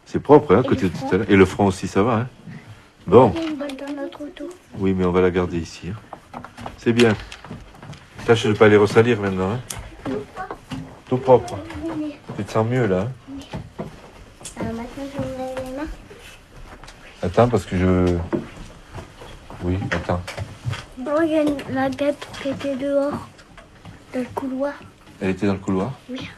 C'est propre, hein, à Et côté le de tout front? à l'heure. Et le front aussi, ça va, hein? Bon. Il y a une balle dans notre auto. Oui, mais on va la garder ici. Hein. C'est bien. Tâche de ne pas les ressalir maintenant, hein? Tout propre. Tu te sens mieux, là, hein? Maintenant, je vais me laver les mains. Attends, parce que je... Oui, attends. Oh, il y a la guêpe qui était dehors, dans le couloir. Elle était dans le couloir? Oui.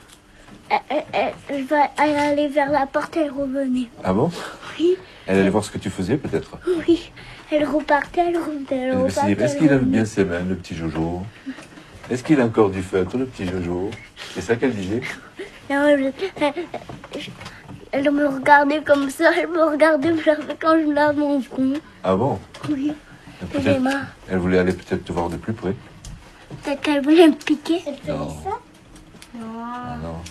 Elle va aller vers la porte et revenir. Ah bon? Oui, Elle allait voir ce que tu faisais, peut-être. oui. Elle repartait, elle revenait, elle Elle devait se repartait. dire, est-ce qu'il aime bien ses mains, le petit Jojo? Est-ce qu'il a encore du feutre, le petit Jojo? C'est ça qu'elle disait? Non, elle me regardait comme ça, elle me regardait quand je lave mon front. Ah bon? Oui. Peut-être- les mains. Elle voulait aller peut-être te voir de plus près. Peut-être qu'elle voulait me piquer. Non. ça? Non. Ah non.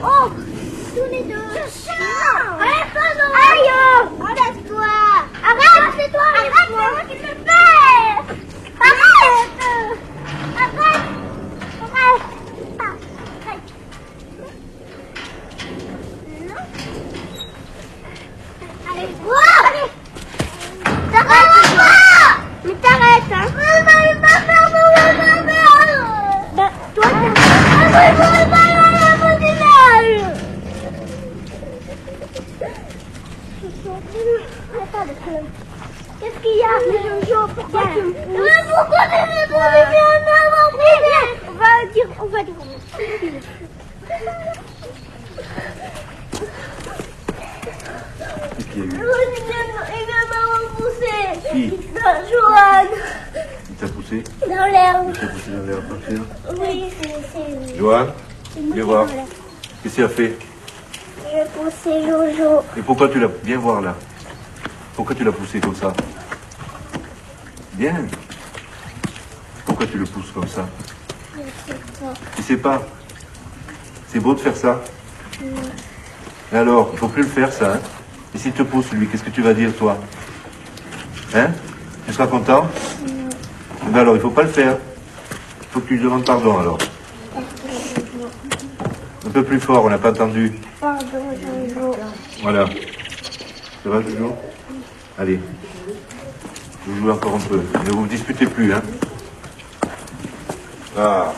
Oh, tous les deux. Arrête, aïe, arrête-toi. Arrête, c'est toi, arrête, c'est moi qui le fais. Arrête, arrête, arrête. Non. Allez, allez. T'arrêtes pas. Mais t'arrêtes, hein. Bah, toi, qu'est-ce qu'il y a, Jojo? Pourquoi tu me pousses? Mais pourquoi tu me pousses? On va dire. Qu'est-ce qu'il y a eu? Il vient de me pousser. Qui? Joanne. Il t'a poussé? Dans l'herbe. Il t'a poussé dans l'air par terre? Oui, c'est. Joanne, viens voir. Qu'est-ce qu'il a fait? J'ai poussé Jojo. Et pourquoi tu l'as... Viens voir là. Pourquoi tu l'as poussé comme ça? Viens. Pourquoi tu le pousses comme ça? Je sais pas. Tu sais pas? C'est beau de faire ça? Et alors, il faut plus le faire ça, hein? Et s'il te pousse lui, qu'est-ce que tu vas dire toi? Hein? Tu seras content? Ben alors, il faut pas le faire. Il faut que tu lui demandes pardon alors. Un peu plus fort, on n'a pas entendu. Pardon, Jojo. Voilà. Ça va, Jojo? Allez. Vous jouez encore un peu. Ne vous disputez plus, hein? Ah.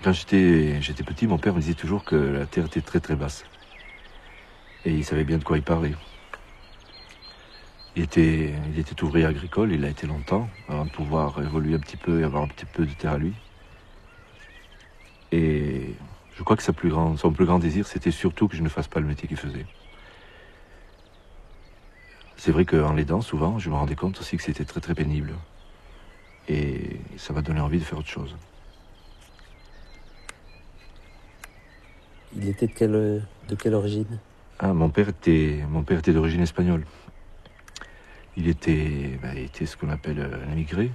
Quand j'étais petit, mon père me disait toujours que la terre était très très basse. Et il savait bien de quoi il parlait. Il était ouvrier agricole, il a été longtemps, avant de pouvoir évoluer un petit peu et avoir un petit peu de terre à lui. Et je crois que son plus grand désir, c'était surtout que je ne fasse pas le métier qu'il faisait. C'est vrai qu'en l'aidant, souvent, je me rendais compte aussi que c'était très très pénible. Et ça m'a donné envie de faire autre chose. Il était de quelle origine? Ah, mon père était d'origine espagnole. Il était ce qu'on appelle un immigré.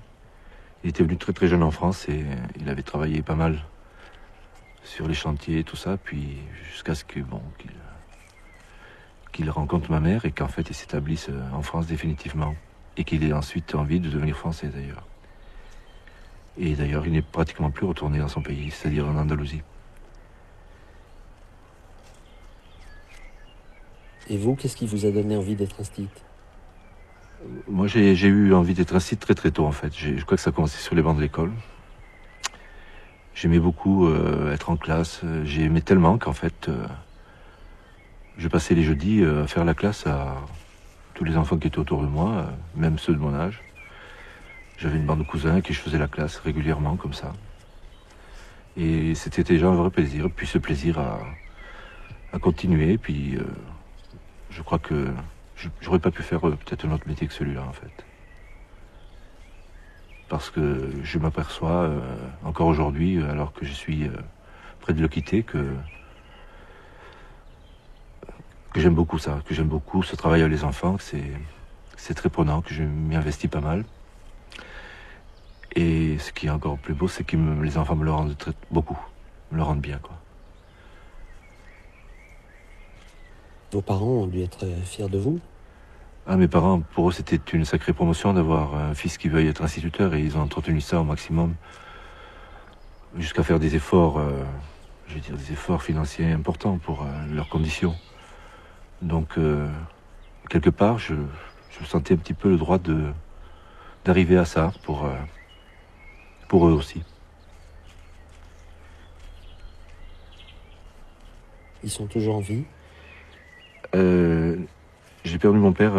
Il était venu très très jeune en France et il avait travaillé pas mal sur les chantiers et tout ça, puis jusqu'à ce que qu'il rencontre ma mère et qu'en fait il s'établisse en France définitivement et qu'il ait ensuite envie de devenir français d'ailleurs. Et d'ailleurs il n'est pratiquement plus retourné dans son pays, c'est-à-dire en Andalousie. Et vous, qu'est-ce qui vous a donné envie d'être instit? Moi j'ai eu envie d'être instit très très tôt en fait. Je crois que ça a commencé sur les bancs de l'école. J'aimais beaucoup être en classe. J'aimais tellement qu'en fait, je passais les jeudis à faire la classe à tous les enfants qui étaient autour de moi, même ceux de mon âge. J'avais une bande de cousins à qui je faisais la classe régulièrement comme ça. Et c'était déjà un vrai plaisir. Puis ce plaisir a continué. Puis je crois que j'aurais pas pu faire peut-être un autre métier que celui-là en fait. Parce que je m'aperçois encore aujourd'hui, alors que je suis près de le quitter, que j'aime beaucoup ça, que j'aime beaucoup ce travail avec les enfants, que c'est très prenant, que je m'y investis pas mal. Et ce qui est encore plus beau, c'est que les enfants me le rendent beaucoup, me le rendent bien, quoi. Vos parents ont dû être fiers de vous? Ah, mes parents, pour eux, c'était une sacrée promotion d'avoir un fils qui veuille être instituteur et ils ont entretenu ça au maximum jusqu'à faire des efforts, je veux dire des efforts financiers importants pour leurs conditions. Donc, quelque part, je sentais un petit peu le droit d'arriver à ça pour eux aussi. Ils sont toujours en vie? J'ai perdu mon père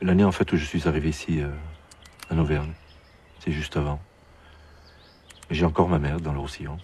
l'année en fait où je suis arrivé ici en Auvergne. C'est juste avant. J'ai encore ma mère dans le Roussillon.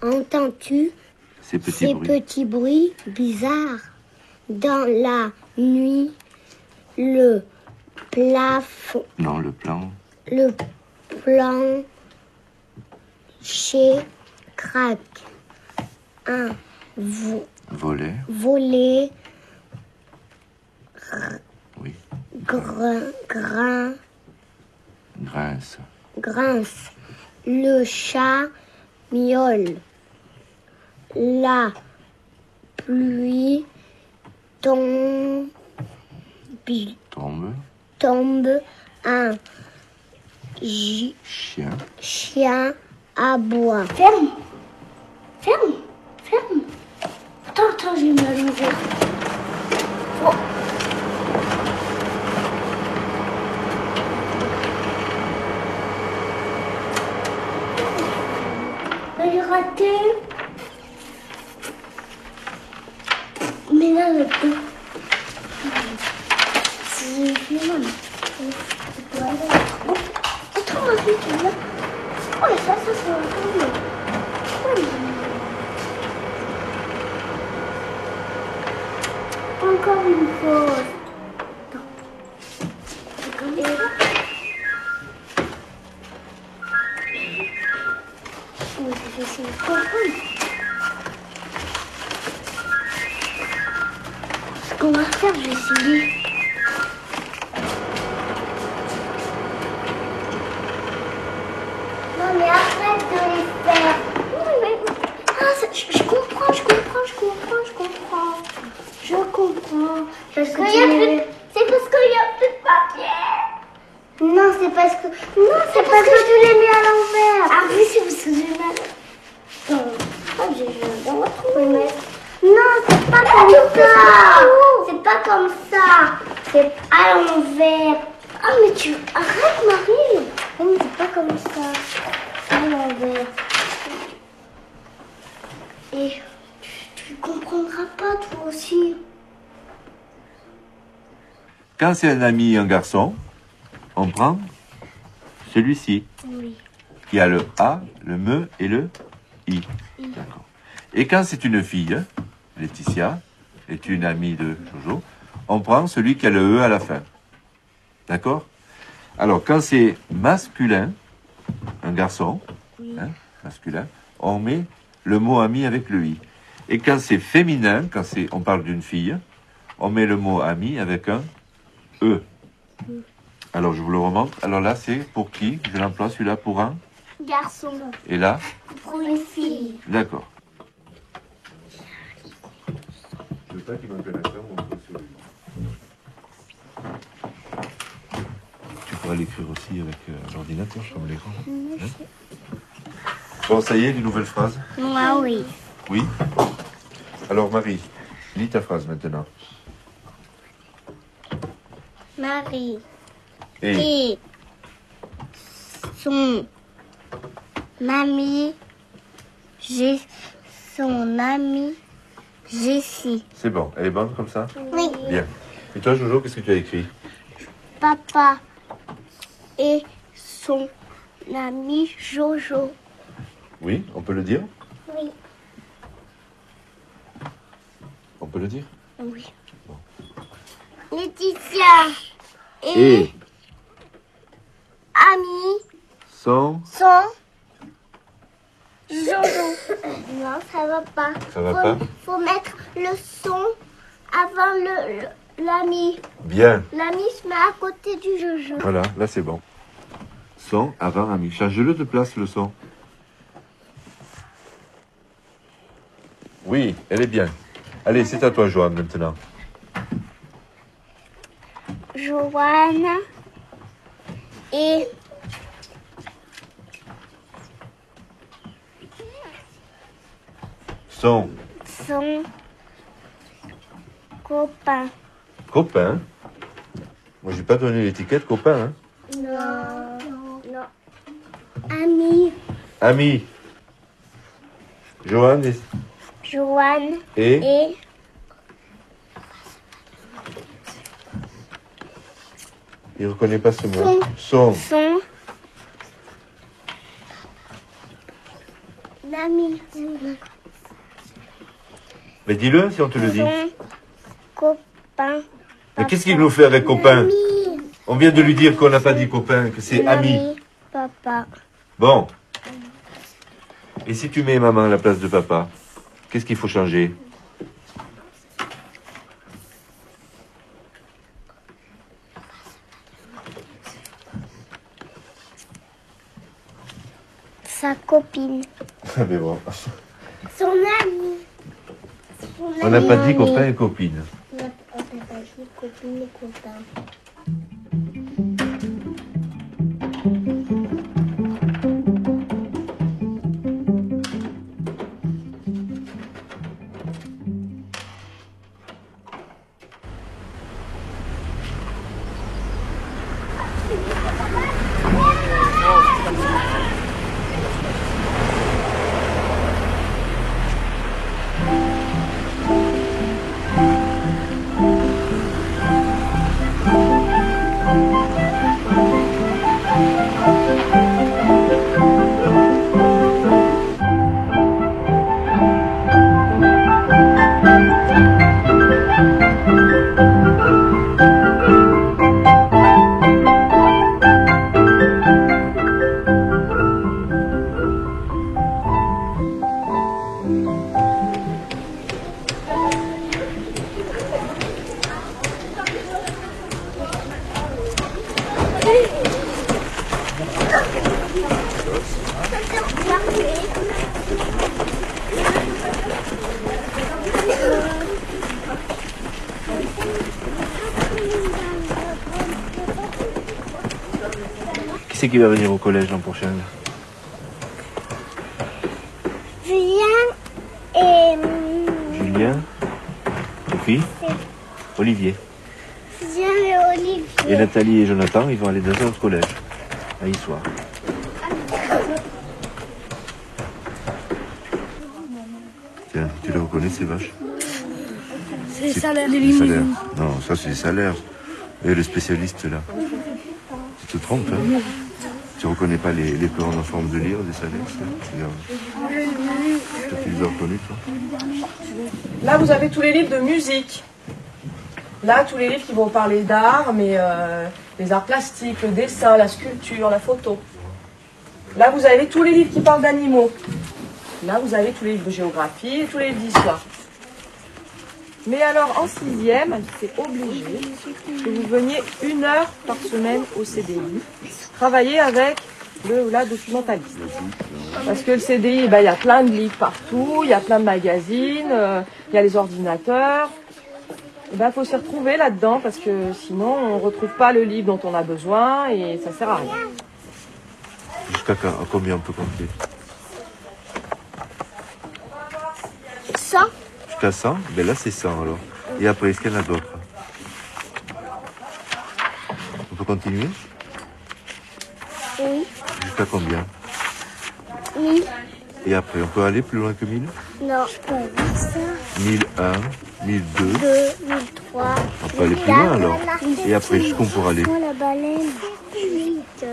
Entends-tu Ces petits bruits bizarres? Dans la nuit, le plafond... Non, le plan. Le plancher craque. Un Volet. Oui. Grince. Le chat miaule. La pluie tombe. Un chien aboie. Ferme. Attends, j'ai mis à l'envers. Oh. J'ai raté. Mais là, le coup. C'est mal. Attends, vite, là. Oh, ça va tomber. Encore une fois. Et là. Oh, c'est facile de comprendre. Ce qu'on va faire, je vais essayer. Non, mais arrête de les faire. Oui, mais... Ah, je comprends. Je comprends. Parce que c'est parce qu'il n'y a plus de papier. Non, c'est parce que... Non, c'est parce que tu l'as mis à l'envers. Ah oui, c'est parce que je l'ai mis à l'envers. Non, je vais retrouver. Non, c'est pas comme ça. C'est pas comme ça. C'est à l'envers. Ah, mais tu... Arrête, Marie. Non, mais c'est pas comme ça. À l'envers. Et tu comprendras pas, toi aussi. Quand c'est un ami, un garçon, on prend celui-ci, Oui. qui a le A, le M et le I. D'accord. Et quand c'est une fille, Laetitia est une amie de Jojo, on prend celui qui a le E à la fin. D'accord? Alors, quand c'est masculin, un garçon, hein, masculin, on met le mot ami avec le I. Et quand c'est féminin, on parle d'une fille, on met le mot ami avec un E. Alors, je vous le remonte. Alors là, c'est pour qui? Je l'emploie celui-là pour un? Garçon. Et là? Pour une fille. D'accord. Je veux pas qu'il manque un accent, on peut celui-là. Tu pourras l'écrire aussi avec l'ordinateur, comme l'écran. Hein? Bon, ça y est, les nouvelles phrases? Moi, oui. Oui? Alors, Marie, lis ta phrase maintenant. Marie Et et son ami, son ami Jessie. c'est bon, elle est bonne comme ça? Oui. Bien. Et toi, Jojo, qu'est-ce que tu as écrit? Papa et son ami Jojo. Oui, on peut le dire? Oui. On peut le dire? Oui. Laetitia et ami Son? son Jojo. Non, ça va pas. Ça va pas? Faut mettre le son avant l'ami. Bien. L'ami se met à côté du Jojo. Voilà, là c'est bon. Son avant ami. Change-le de place, le son. Oui, elle est bien. Allez, c'est à toi, Joanne, maintenant. Joanne et Son son copain. copain. Moi, j'ai pas donné l'étiquette copain. Hein. Non. Ami. Ami. Joanne Joanne et... et Il reconnaît pas ce mot. Son. son ami. Mais dis-le si on te le dit. Son copain. Mais qu'est-ce qu'il nous fait avec copain? On vient de lui dire qu'on n'a pas dit copain, que c'est ami. Papa. Bon. Et si tu mets maman à la place de papa, qu'est-ce qu'il faut changer? Sa copine. Mais bon. Son ami. On n'a pas dit copain et copine. On n'a pas dit copine et copain. Qui c'est qui va venir au collège l'an prochain? Julien et... Julien. Et puis Olivier. Julien et Olivier. Et Nathalie et Jonathan, ils vont aller dans un autre collège, à Issoire. Tiens, tu les reconnais ces vaches? C'est les salaires. Les salaires. Non, ça c'est les salaires. Et le spécialiste là. Tu te trompes, hein? Tu reconnais pas les plans en forme de lire des salaires, ça? Toi, tu les as reconnus, toi? Là, vous avez tous les livres de musique. Là, tous les livres qui vont parler d'art, mais les arts plastiques, le dessin, la sculpture, la photo. Là, vous avez tous les livres qui parlent d'animaux. Là, vous avez tous les livres de géographie et tous les livres d'histoire. Mais alors, en 6e, c'est obligé que vous veniez 1 heure par semaine au CDI, travailler avec le ou la documentaliste. Parce que le CDI, il y a plein de livres partout, il y a plein de magazines, il y a les ordinateurs. Il faut s'y retrouver là-dedans parce que sinon, on ne retrouve pas le livre dont on a besoin et ça sert à rien. Jusqu'à combien on peut compter? 100. Jusqu'à 100? Ben là, c'est 100 alors. Et après, est-ce qu'il y en a d'autres? On peut continuer? Oui. Jusqu'à combien? Oui. Et après, on peut aller plus loin que 1000? Non, je peux dire ça. 1001, 1002. 2, 1003. On peut aller plus loin alors. Et après, jusqu'où on pourra aller? La baleine. 8.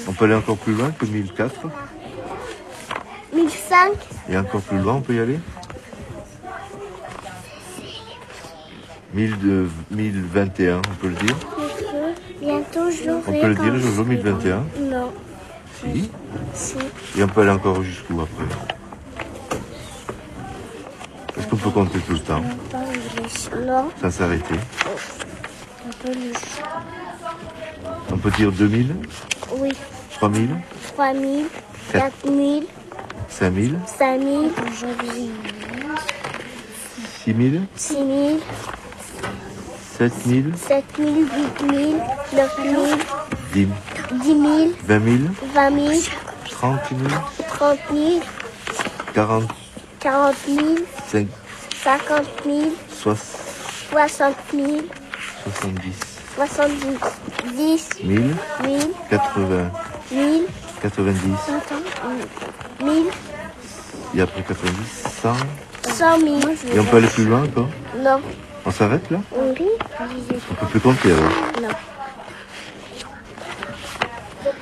On peut aller encore plus loin que 1004? 1005. Et encore plus loin, on peut y aller? 1021, on peut le dire? Bientôt, je l'aurai. On peut le dire, Jojo, 1021? Non. Si. Si. Et on peut aller encore jusqu'où après? Est-ce qu'on peut compter tout le temps? Non. Sans s'arrêter? On peut le... On peut dire 2000? Oui. 3000? 3000. 4000. 5000? 5000. 6000? 6000. 7000? 7000. 8000. 9000. 10 10 000. 20 000? 20 000. 30 000? 30 000. 40 40 000. 5 50 000. 60 000. 70 70 1000? 1000. 80 1000. 90 1000. et après 90 100 100 000. et on peut aller plus loin encore? Non. On s'arrête là? Oui. On peut plus compter alors? Non.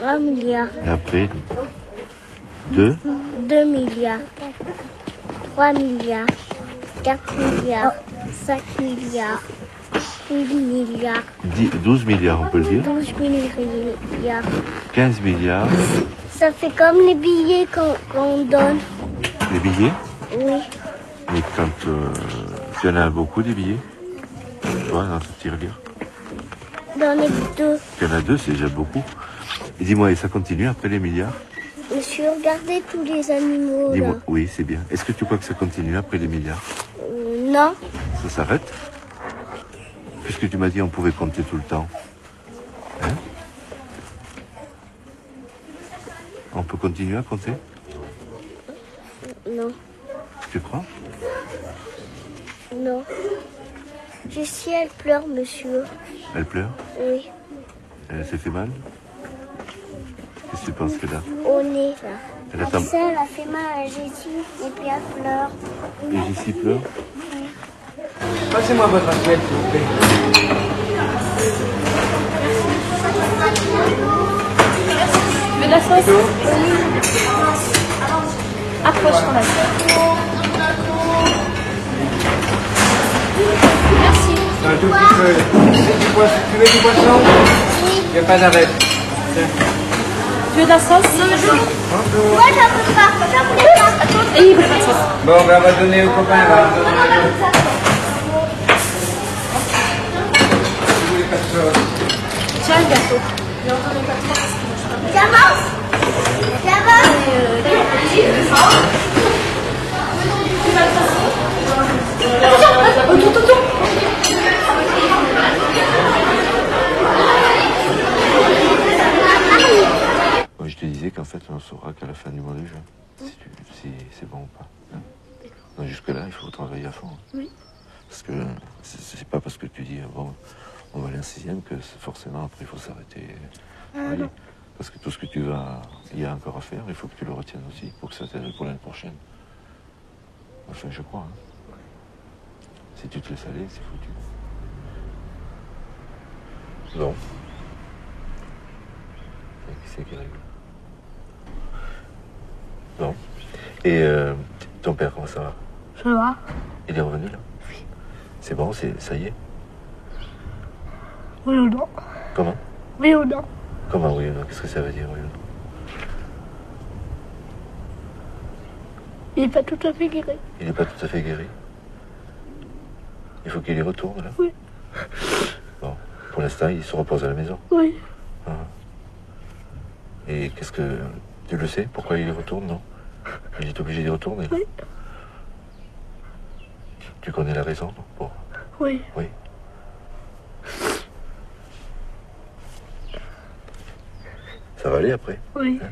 1 milliard. Et après 2 2 milliards. 3 milliards. 4 milliards. 5 milliards. 8 milliards. 12 milliards, on peut le dire? 12 milliards. 15 milliards. Ça fait comme les billets qu'on donne. Les billets? Oui. Mais quand tu en as beaucoup des billets, tu vois, dans ce tirelire. Dans les deux. Il y en a 2, c'est déjà beaucoup. Et dis-moi, et ça continue après les milliards? Monsieur, regardez tous les animaux Dis-moi, là. oui, c'est bien. Est-ce que tu crois que ça continue après les milliards? Non. Ça s'arrête? Puisque tu m'as dit on pouvait compter tout le temps. Hein? On peut continuer à compter? Non. Tu crois? Non. Jessie, elle pleure, monsieur. Elle pleure? Oui. Elle s'est fait mal? Qu'est-ce que tu penses qu'elle a? Au nez, là. Elle a Ça, elle a fait mal à Jessie et puis elle pleure. Et Jessie pleure? Passez-moi votre assiette, s'il vous plaît. Tu veux de la sauce? Approche ton assiette. Merci. Un tout petit peu. Tu veux du poisson? Il n'y a pas d'arrêt. Tu veux de la sauce? Moi, j'en veux pas. J'en voulais pas. Et il veut pas de sauce. Bon, ben, on va donner aux copains. Là. Vous voulez pas de sauce? Tiens le gâteau. J'avance. J'avance. sauras qu'à la fin du mois de juin, si c'est bon ou pas. Hein. Donc jusque-là, il faut travailler à fond. Hein. Oui. Parce que c'est pas parce que tu dis, bon, on va aller en 6e que forcément après il faut s'arrêter. Oui. Parce que tout ce que il y a encore à faire, il faut que tu le retiennes aussi pour que ça t'aide pour l'année prochaine. Enfin, je crois. Hein. Si tu te laisses aller, c'est foutu. Non. Qui c'est qui arrive? Non. Et ton père, comment ça va? Ça va? Il est revenu là? Oui. C'est bon, ça y est? Oui ou non? Comment? Oui ou non? Comment oui ou non? Qu'est-ce que ça veut dire oui ou non? Il n'est pas tout à fait guéri. Il n'est pas tout à fait guéri? Il faut qu'il y retourne là? Oui. Bon, pour l'instant, il se repose à la maison? Oui. Ah. Et qu'est-ce que... Tu le sais? Pourquoi il y retourne, non? Il est obligé d'y retourner? Oui. Tu connais la raison, non? Bon. Oui. Oui. Ça va aller après? Oui. Hein?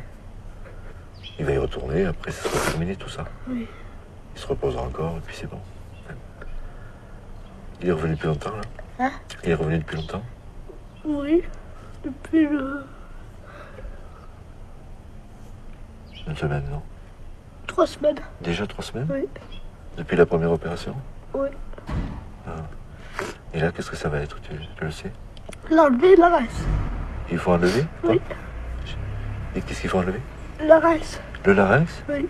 Il va y retourner, après ça sera terminé tout ça. Oui. Il se reposera encore et puis c'est bon. Hein? Il est revenu depuis longtemps là? Hein? Il est revenu depuis longtemps? Oui. Depuis le... Une semaine, non? 3 semaines. Déjà 3 semaines? Oui. Depuis la première opération? Oui. Ah. Et là, qu'est-ce que ça va être, tu le sais? L'enlever, la reste. Il faut enlever? Oui. Et qu'est-ce qu'il faut enlever? La reste. Le larynx? Oui.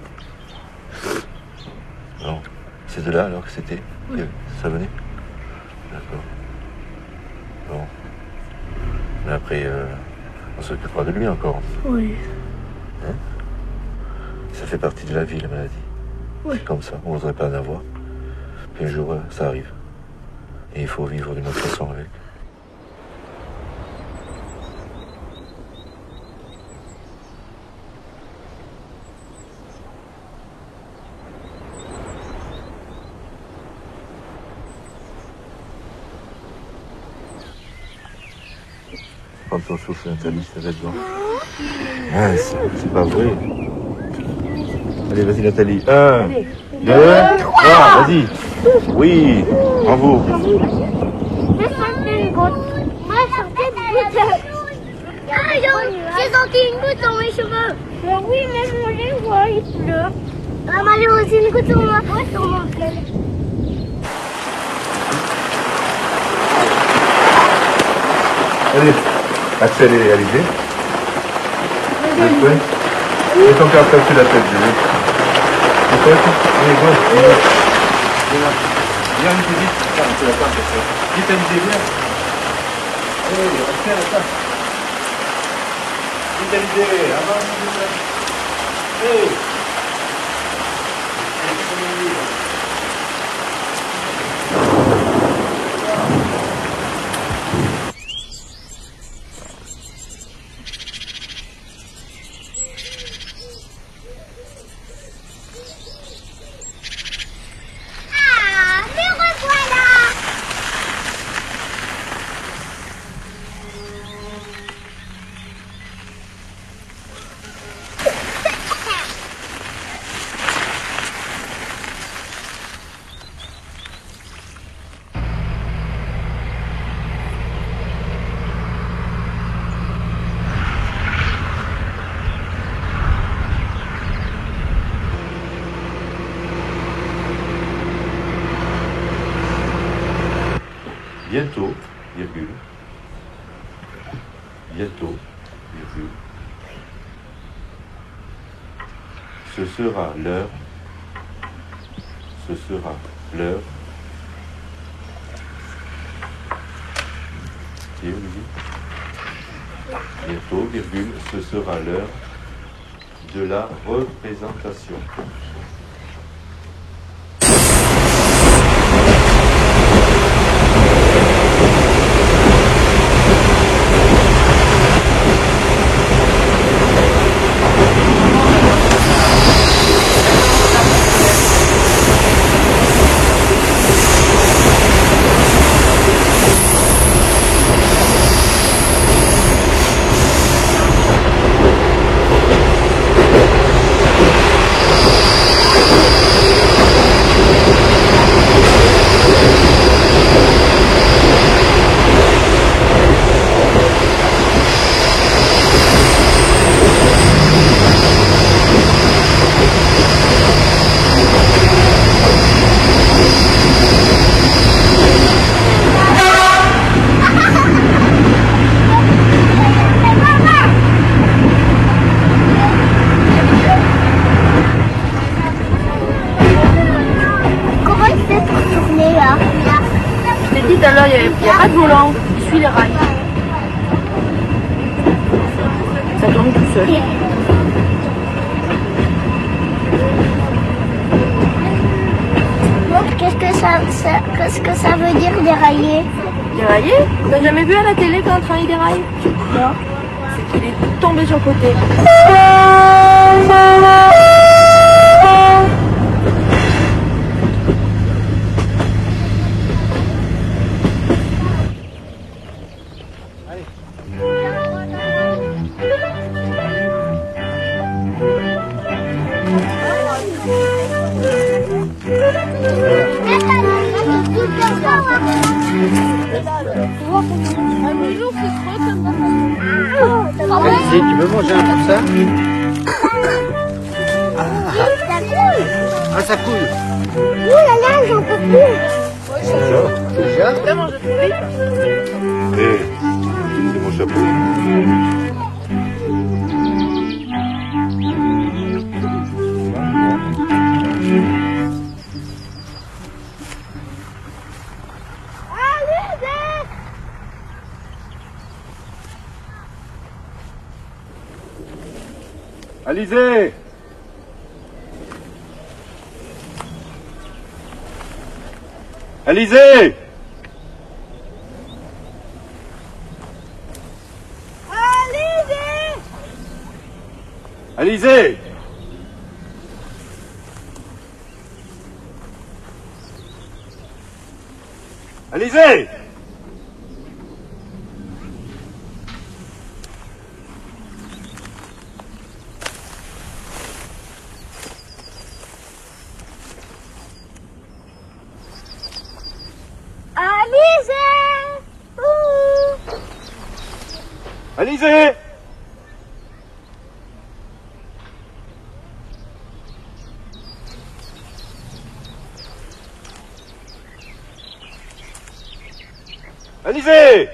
Non. C'est de là alors que c'était? Oui. Ça venait? D'accord. Bon. Mais après, on s'occupera de lui encore. Oui. Hein? Ça fait partie de la vie, la maladie. Oui. C'est comme ça, on ne voudrait pas en avoir. Puis un jour, ça arrive. Et il faut vivre d'une autre façon avec. Prends ton souffle, Nathalie, ça va être bon. Ah, c'est pas vrai. Allez, vas-y, Nathalie. 1, 2, 3, vas-y. Oui, bravo. J'ai senti une goutte. Moi, j'ai senti une goutte. J'ai senti une goutte dans mes cheveux. Oui, mais je les vois, il pleut. Maman, j'ai aussi une goutte sur mon pied. Allez, Axel est réalisé. Vous êtes prêts? Mets ton cartable sur la tête, je veux. C'est prêt? Allez, go. Viens, vite, vite. Tiens, c'est la table, vite, Alizé, viens. Allez, restez à la table. Vite, Alizé, avance, vite. Hey. Bientôt, virgule, bientôt, virgule, ce sera l'heure, et Olivier, bientôt, virgule, ce sera l'heure de la représentation. n'y a pas de volant, il suit les rails. Ça tourne tout seul. Qu'est-ce que ça veut dire dérailler? Dérailler? T'as jamais vu à la télé quand un train il déraille? Non. C'est qu'il est tombé sur le côté. Alizé, tu veux manger un peu de ça? Ah, ça coule. Ouh là là, j'en peux plus. Déjà? C'est mon chapeau. Alizé! Alizé! Alizé! Alizé! Alizé! Alizé!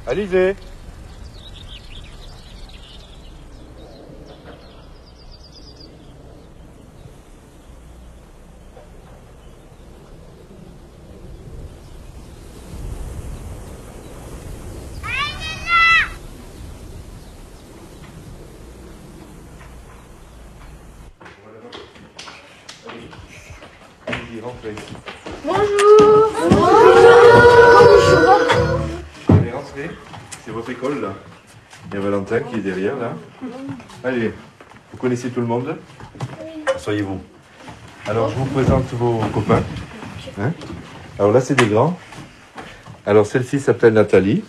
Alizé! Bonjour. Allez, rentrez. C'est votre école, là. Il y a Valentin qui est derrière, là. Allez, vous connaissez tout le monde? Asseyez-vous. Alors, je vous présente vos copains. Hein? Alors là, c'est des grands. Alors, celle-ci s'appelle Nathalie.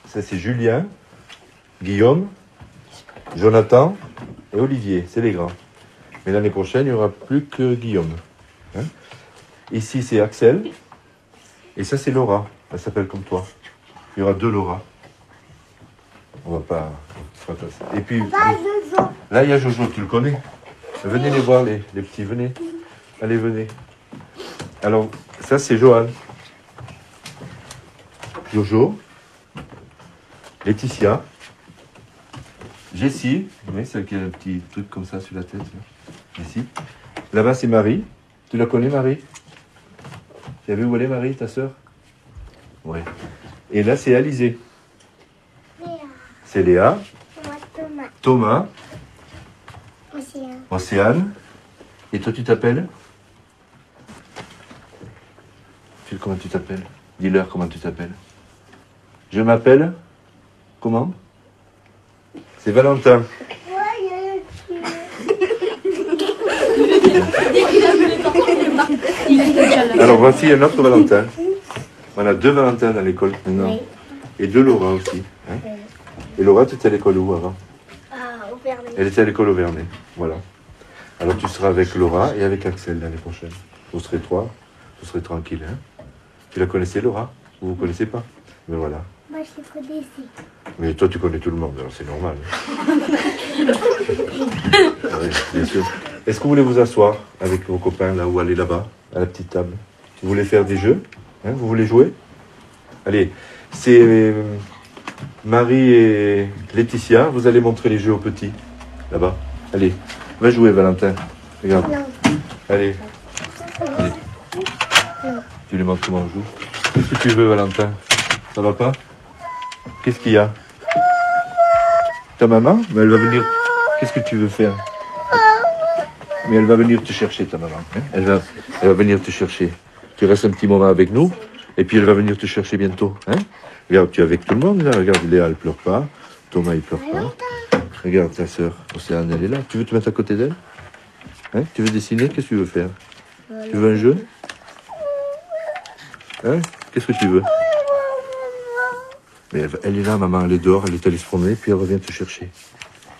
Ça, c'est Julien, Guillaume, Jonathan et Olivier. C'est les grands. Mais l'année prochaine, il n'y aura plus que Guillaume. Hein? Ici, c'est Axel. Et ça, c'est Laura. Elle s'appelle comme toi. Il y aura 2 Laura. On va pas... Et puis, là, il y a Jojo, tu le connais. Venez les voir, les petits, venez. Allez, venez. Alors, ça, c'est Johan. Jojo. Laetitia. Jessie. Oui, celle qui a un petit truc comme ça sur la tête. Jessie. Là-bas, c'est Marie. Tu la connais, Marie? Tu as vu où elle est, Marie, ta sœur? Oui. Et là, c'est Alizé. C'est Léa. Thomas. Océane. Et toi, tu t'appelles? Comment tu t'appelles? Dis-leur comment tu t'appelles. Je m'appelle... Comment? C'est Valentin. Alors, voici un autre Valentin. On a 2 Valentins dans l'école maintenant. Oui. Et 2 Laura aussi. Hein? Oui. Et Laura, tu étais à l'école où avant? Au Vernet. Elle était à l'école au Vernet. Voilà. Alors, tu seras avec Laura et avec Axel l'année prochaine. Vous serez 3. Vous serez tranquille. Hein? Tu la connaissais, Laura? Vous ne connaissez pas? Mais voilà. Moi, je la connaissais. Mais toi, tu connais tout le monde, alors c'est normal. Oui, bien sûr. Est-ce que vous voulez vous asseoir avec vos copains là ou aller là-bas, à la petite table? Vous voulez faire des jeux? Hein? Vous voulez jouer? Allez, c'est Marie et Laetitia, vous allez montrer les jeux aux petits. Là-bas. Allez, va jouer Valentin. Regarde. Allez. Allez. Tu lui montres comment on joue. Qu'est-ce que tu veux Valentin? Ça va pas? Qu'est-ce qu'il y a? Ta maman? Mais elle va venir. Qu'est-ce que tu veux faire? Mais elle va venir te chercher, ta maman. Hein, elle va venir te chercher. Tu restes un petit moment avec nous, et puis elle va venir te chercher bientôt. Hein? Regarde, tu es avec tout le monde, là. Regarde, Léa, elle pleure pas. Thomas, il pleure pas. Regarde, ta sœur, Océane, elle est là. Tu veux te mettre à côté d'elle? Hein? Tu veux dessiner? Qu'est-ce que tu veux faire? Tu veux un jeu? Hein? Qu'est-ce que tu veux? Mais elle est là, maman, elle est dehors, elle est allée se promener, puis elle revient te chercher.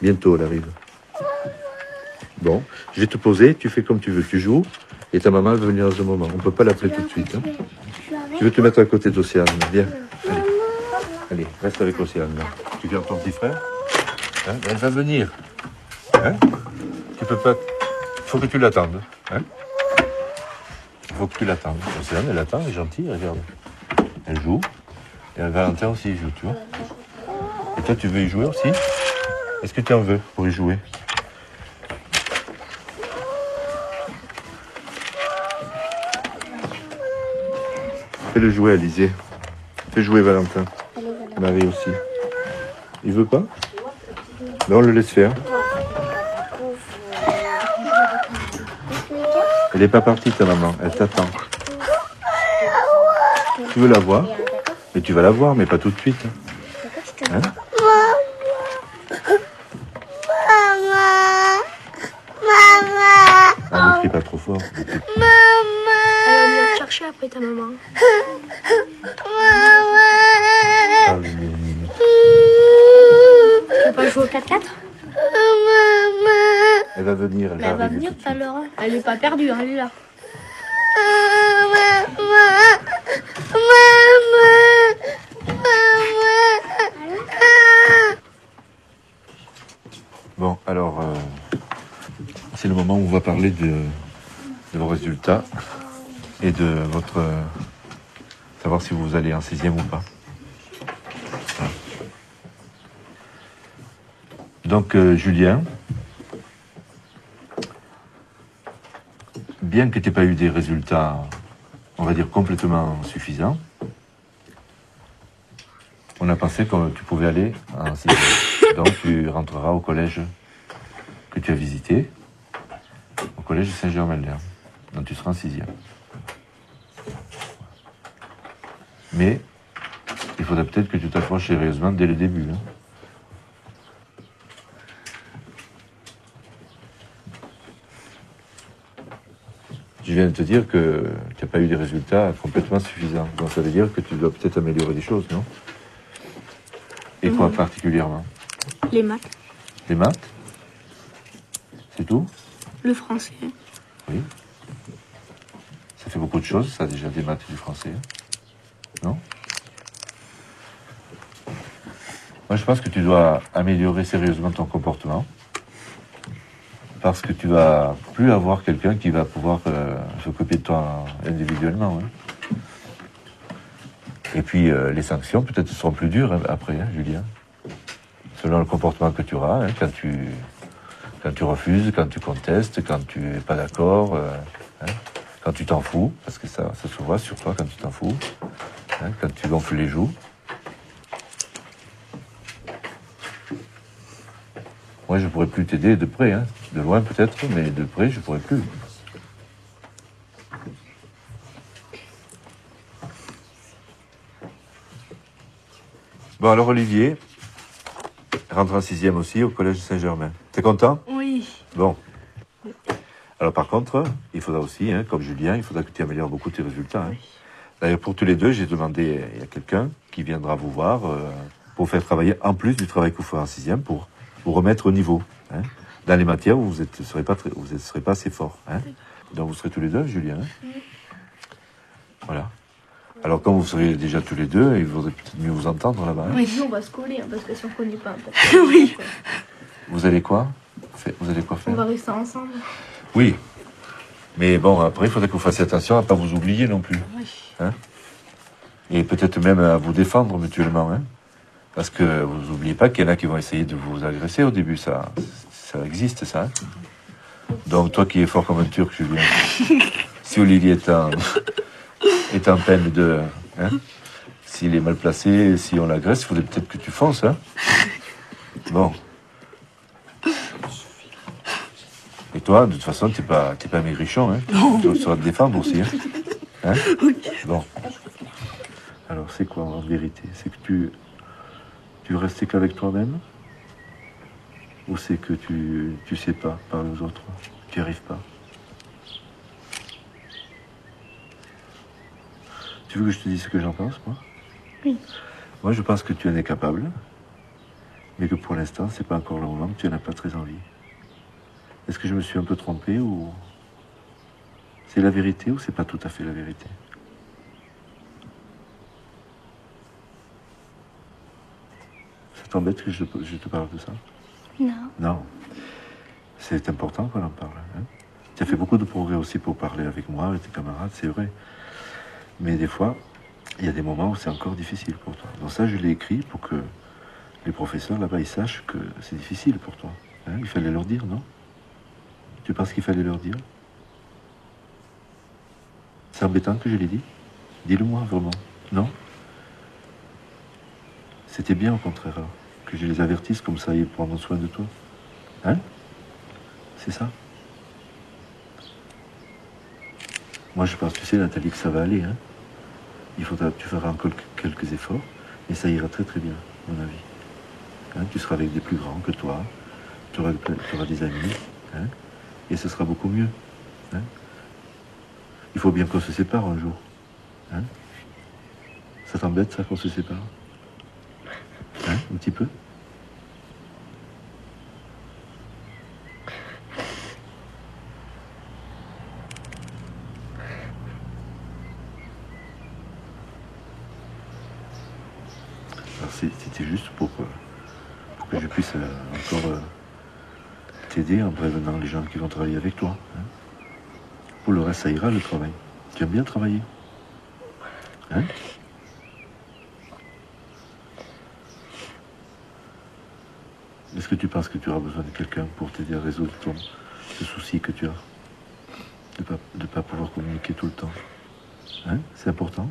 Bientôt, elle arrive. Bon, je vais te poser, tu fais comme tu veux, tu joues, et ta maman elle va venir dans un moment. On ne peut pas l'appeler tout de suite. Hein. Tu veux te mettre à côté d'Océane? Viens. Allez. Allez, reste avec Océane. Là. Tu viens ton petit frère? Hein? Elle va venir. Hein? Tu peux pas. Il faut que tu l'attendes. Hein? Il faut que tu l'attendes. Océane, elle attend, elle est gentille, regarde. Elle joue. Et Valentin aussi il joue, tu vois. Et toi, tu veux y jouer aussi? Est-ce que tu en veux pour y jouer? Fais-le jouer, Alizé. Fais jouer Valentin. Marie aussi. Il veut pas? Ben on le laisse faire. Elle n'est pas partie, ta maman. Elle t'attend. Tu veux la voir? Mais tu vas la voir, mais pas tout de suite. Hein? Ah, ne crie pas trop fort. Elle va venir te chercher après ta maman. Ah, oui, oui, oui. Tu veux pas jouer au 4-4? Elle va venir, Mais elle va venir tout à l'heure. Hein. Elle est pas perdue, hein, elle est là. Bon, alors, c'est le moment où on va parler de vos résultats et de votre... savoir si vous allez en 6e ou pas. Voilà. Donc, Julien, bien que tu n'aies pas eu des résultats, on va dire, complètement suffisants, on a pensé que tu pouvais aller en 6e. Donc, tu rentreras au collège que tu as visité, au collège Saint-Germain-l'Air. Donc, tu seras en 6e. Mais, il faudrait peut-être que tu t'approches sérieusement dès le début. Hein. Je viens de te dire que tu n'as pas eu des résultats complètement suffisants. Donc, ça veut dire que tu dois peut-être améliorer des choses, non? Et quoi particulièrement? Les maths. Les maths? C'est tout? Le français. Oui. Ça fait beaucoup de choses, ça, déjà, des maths et du français. Non? Moi, je pense que tu dois améliorer sérieusement ton comportement. Parce que tu vas plus avoir quelqu'un qui va pouvoir s'occuper de toi individuellement. Hein. Et puis, les sanctions, peut-être, seront plus dures hein, après, hein, Julien. Selon le comportement que tu auras, hein, quand tu refuses, quand tu contestes, quand tu n'es pas d'accord, hein, quand tu t'en fous, parce que ça se voit sur toi quand tu t'en fous, hein, quand tu gonfles les joues. Moi, je pourrais plus t'aider de près, hein. De loin peut-être, mais de près, je pourrais plus. Bon, alors Olivier rentre en 6e aussi au collège Saint-Germain. T'es content? Oui. Bon. Alors par contre, il faudra aussi, hein, comme Julien, il faudra que tu améliores beaucoup tes résultats. Hein. D'ailleurs, pour tous les deux, j'ai demandé, il y a quelqu'un qui viendra vous voir pour faire travailler, en plus du travail que vous ferez en 6e, pour vous remettre au niveau. Hein, dans les matières où vous ne serez pas assez fort. Hein. Donc vous serez tous les deux, Julien. Hein. Voilà. Alors quand vous serez déjà tous les deux, il vaudrait peut-être mieux vous entendre là-bas. Hein. Oui, on va se coller, hein, parce que si on ne connaît pas un peu. Oui. Vous allez quoi? Vous allez quoi faire? On va rester ensemble. Oui. Mais bon, après, il faudrait que vous fassiez attention à ne pas vous oublier non plus. Oui. Hein. Et peut-être même à vous défendre mutuellement. Hein. Parce que vous n'oubliez pas qu'il y en a qui vont essayer de vous agresser au début, ça existe, ça. Hein. Donc, toi qui es fort comme un Turc, Julien, si Olivier est en peine de... Hein, s'il est mal placé, si on l'agresse, il faudrait peut-être que tu fonces. Hein. Bon. Et toi, de toute façon, t'es pas maigrichon. Hein. Tu sauras te défendre aussi. Hein. Hein. Bon. Alors, c'est quoi en vérité? C'est que tu veux rester qu'avec toi-même? Ou c'est que tu sais pas parler aux autres? Tu n'y arrives pas? Tu veux que je te dise ce que j'en pense, moi? Oui. Moi, je pense que tu en es capable, mais que pour l'instant, c'est pas encore le moment, que tu n'en as pas très envie. Est-ce que je me suis un peu trompé ou... C'est la vérité ou c'est pas tout à fait la vérité? Ça t'embête que je te parle de ça? Non. Non. C'est important qu'on en parle. Hein. Tu as fait beaucoup de progrès aussi pour parler avec moi, avec tes camarades, c'est vrai. Mais des fois, il y a des moments où c'est encore difficile pour toi. Donc ça, je l'ai écrit pour que les professeurs là-bas, ils sachent que c'est difficile pour toi. Hein. Il fallait leur dire, non? Tu penses qu'il fallait leur dire? C'est embêtant que je l'ai dit? Dis-le-moi vraiment. Non? C'était bien au contraire, alors, que je les avertisse comme ça, ils prendront soin de toi. Hein? C'est ça? Moi, je pense, tu sais, Nathalie, que ça va aller. Hein? Tu feras encore quelques efforts, et ça ira très très bien, à mon avis. Hein? Tu seras avec des plus grands que toi, tu auras des amis, hein? Et ce sera beaucoup mieux. Hein? Il faut bien qu'on se sépare un jour. Hein? Ça t'embête, ça, qu'on se sépare? Hein? Un petit peu? Alors c'était juste pour que je puisse encore t'aider en prévenant les gens qui vont travailler avec toi. Hein. Pour le reste, ça ira le travail. Tu aimes bien travailler? Hein? Est-ce que tu penses que tu auras besoin de quelqu'un pour t'aider à résoudre ce souci que tu as? De pas pouvoir communiquer tout le temps. Hein? C'est important?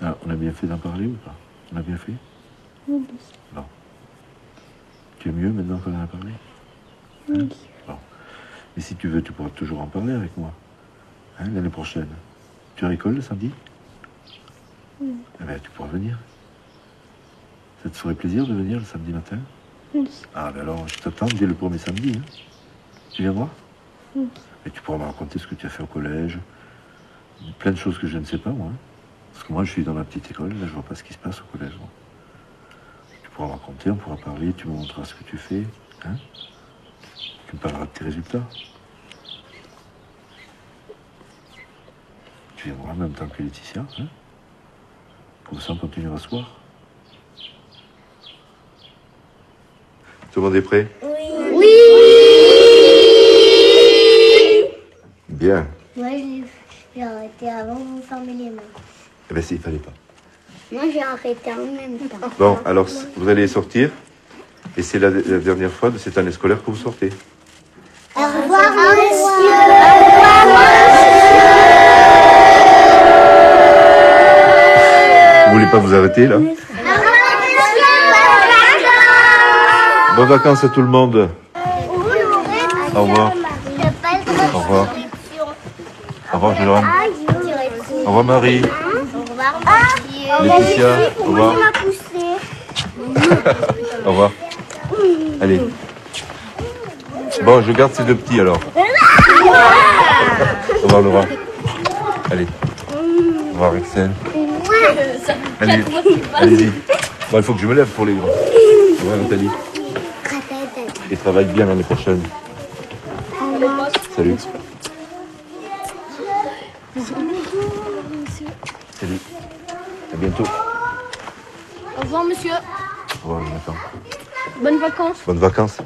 Ah, on a bien fait d'en parler ou pas? On a bien fait? Oui. Bon. Tu es mieux maintenant qu'on en a parlé? Oui. Hein? Bon. Et si tu veux, tu pourras toujours en parler avec moi. Hein, l'année prochaine. Tu as école le samedi? Oui. Eh bien, tu pourras venir. Ça te ferait plaisir de venir le samedi matin? Oui. Ah, ben alors, je t'attends dès le premier samedi. Hein. Tu viendras? Oui. Et tu pourras me raconter ce que tu as fait au collège. Plein de choses que je ne sais pas, moi. Parce que moi, je suis dans ma petite école, là, je vois pas ce qui se passe au collège. Moi. Tu pourras me raconter, on pourra parler, tu me montreras ce que tu fais. Hein? Tu me parleras de tes résultats. Tu viendras en même temps que Laetitia. Hein? Comme ça, on continuera à se voir. Tout le monde est prêt? Oui. Bien. Moi, j'ai arrêté avant de vous fermer les mains. Eh bien, il fallait pas. Moi, j'ai arrêté en même temps. Bon, alors, vous allez sortir. Et c'est la dernière fois de cette année scolaire que vous sortez. Au revoir, monsieur. Vous voulez pas vous arrêter, là? Bonnes vacances à tout le monde. Au revoir. Au revoir. Au revoir, Jérôme. Au revoir, Marie. Laetitia. Au revoir. Au revoir. Allez. Bon, je garde ces deux petits, alors. Au revoir, Laura. Allez. Au revoir, Axel. Allez, allez-y. Bon, il faut que je me lève pour les grands. Au revoir, Nathalie. Et travaille bien l'année prochaine. Salut. Salut. À bientôt. Au revoir, monsieur. Au revoir, Jonathan. Bonnes vacances. Bonnes vacances.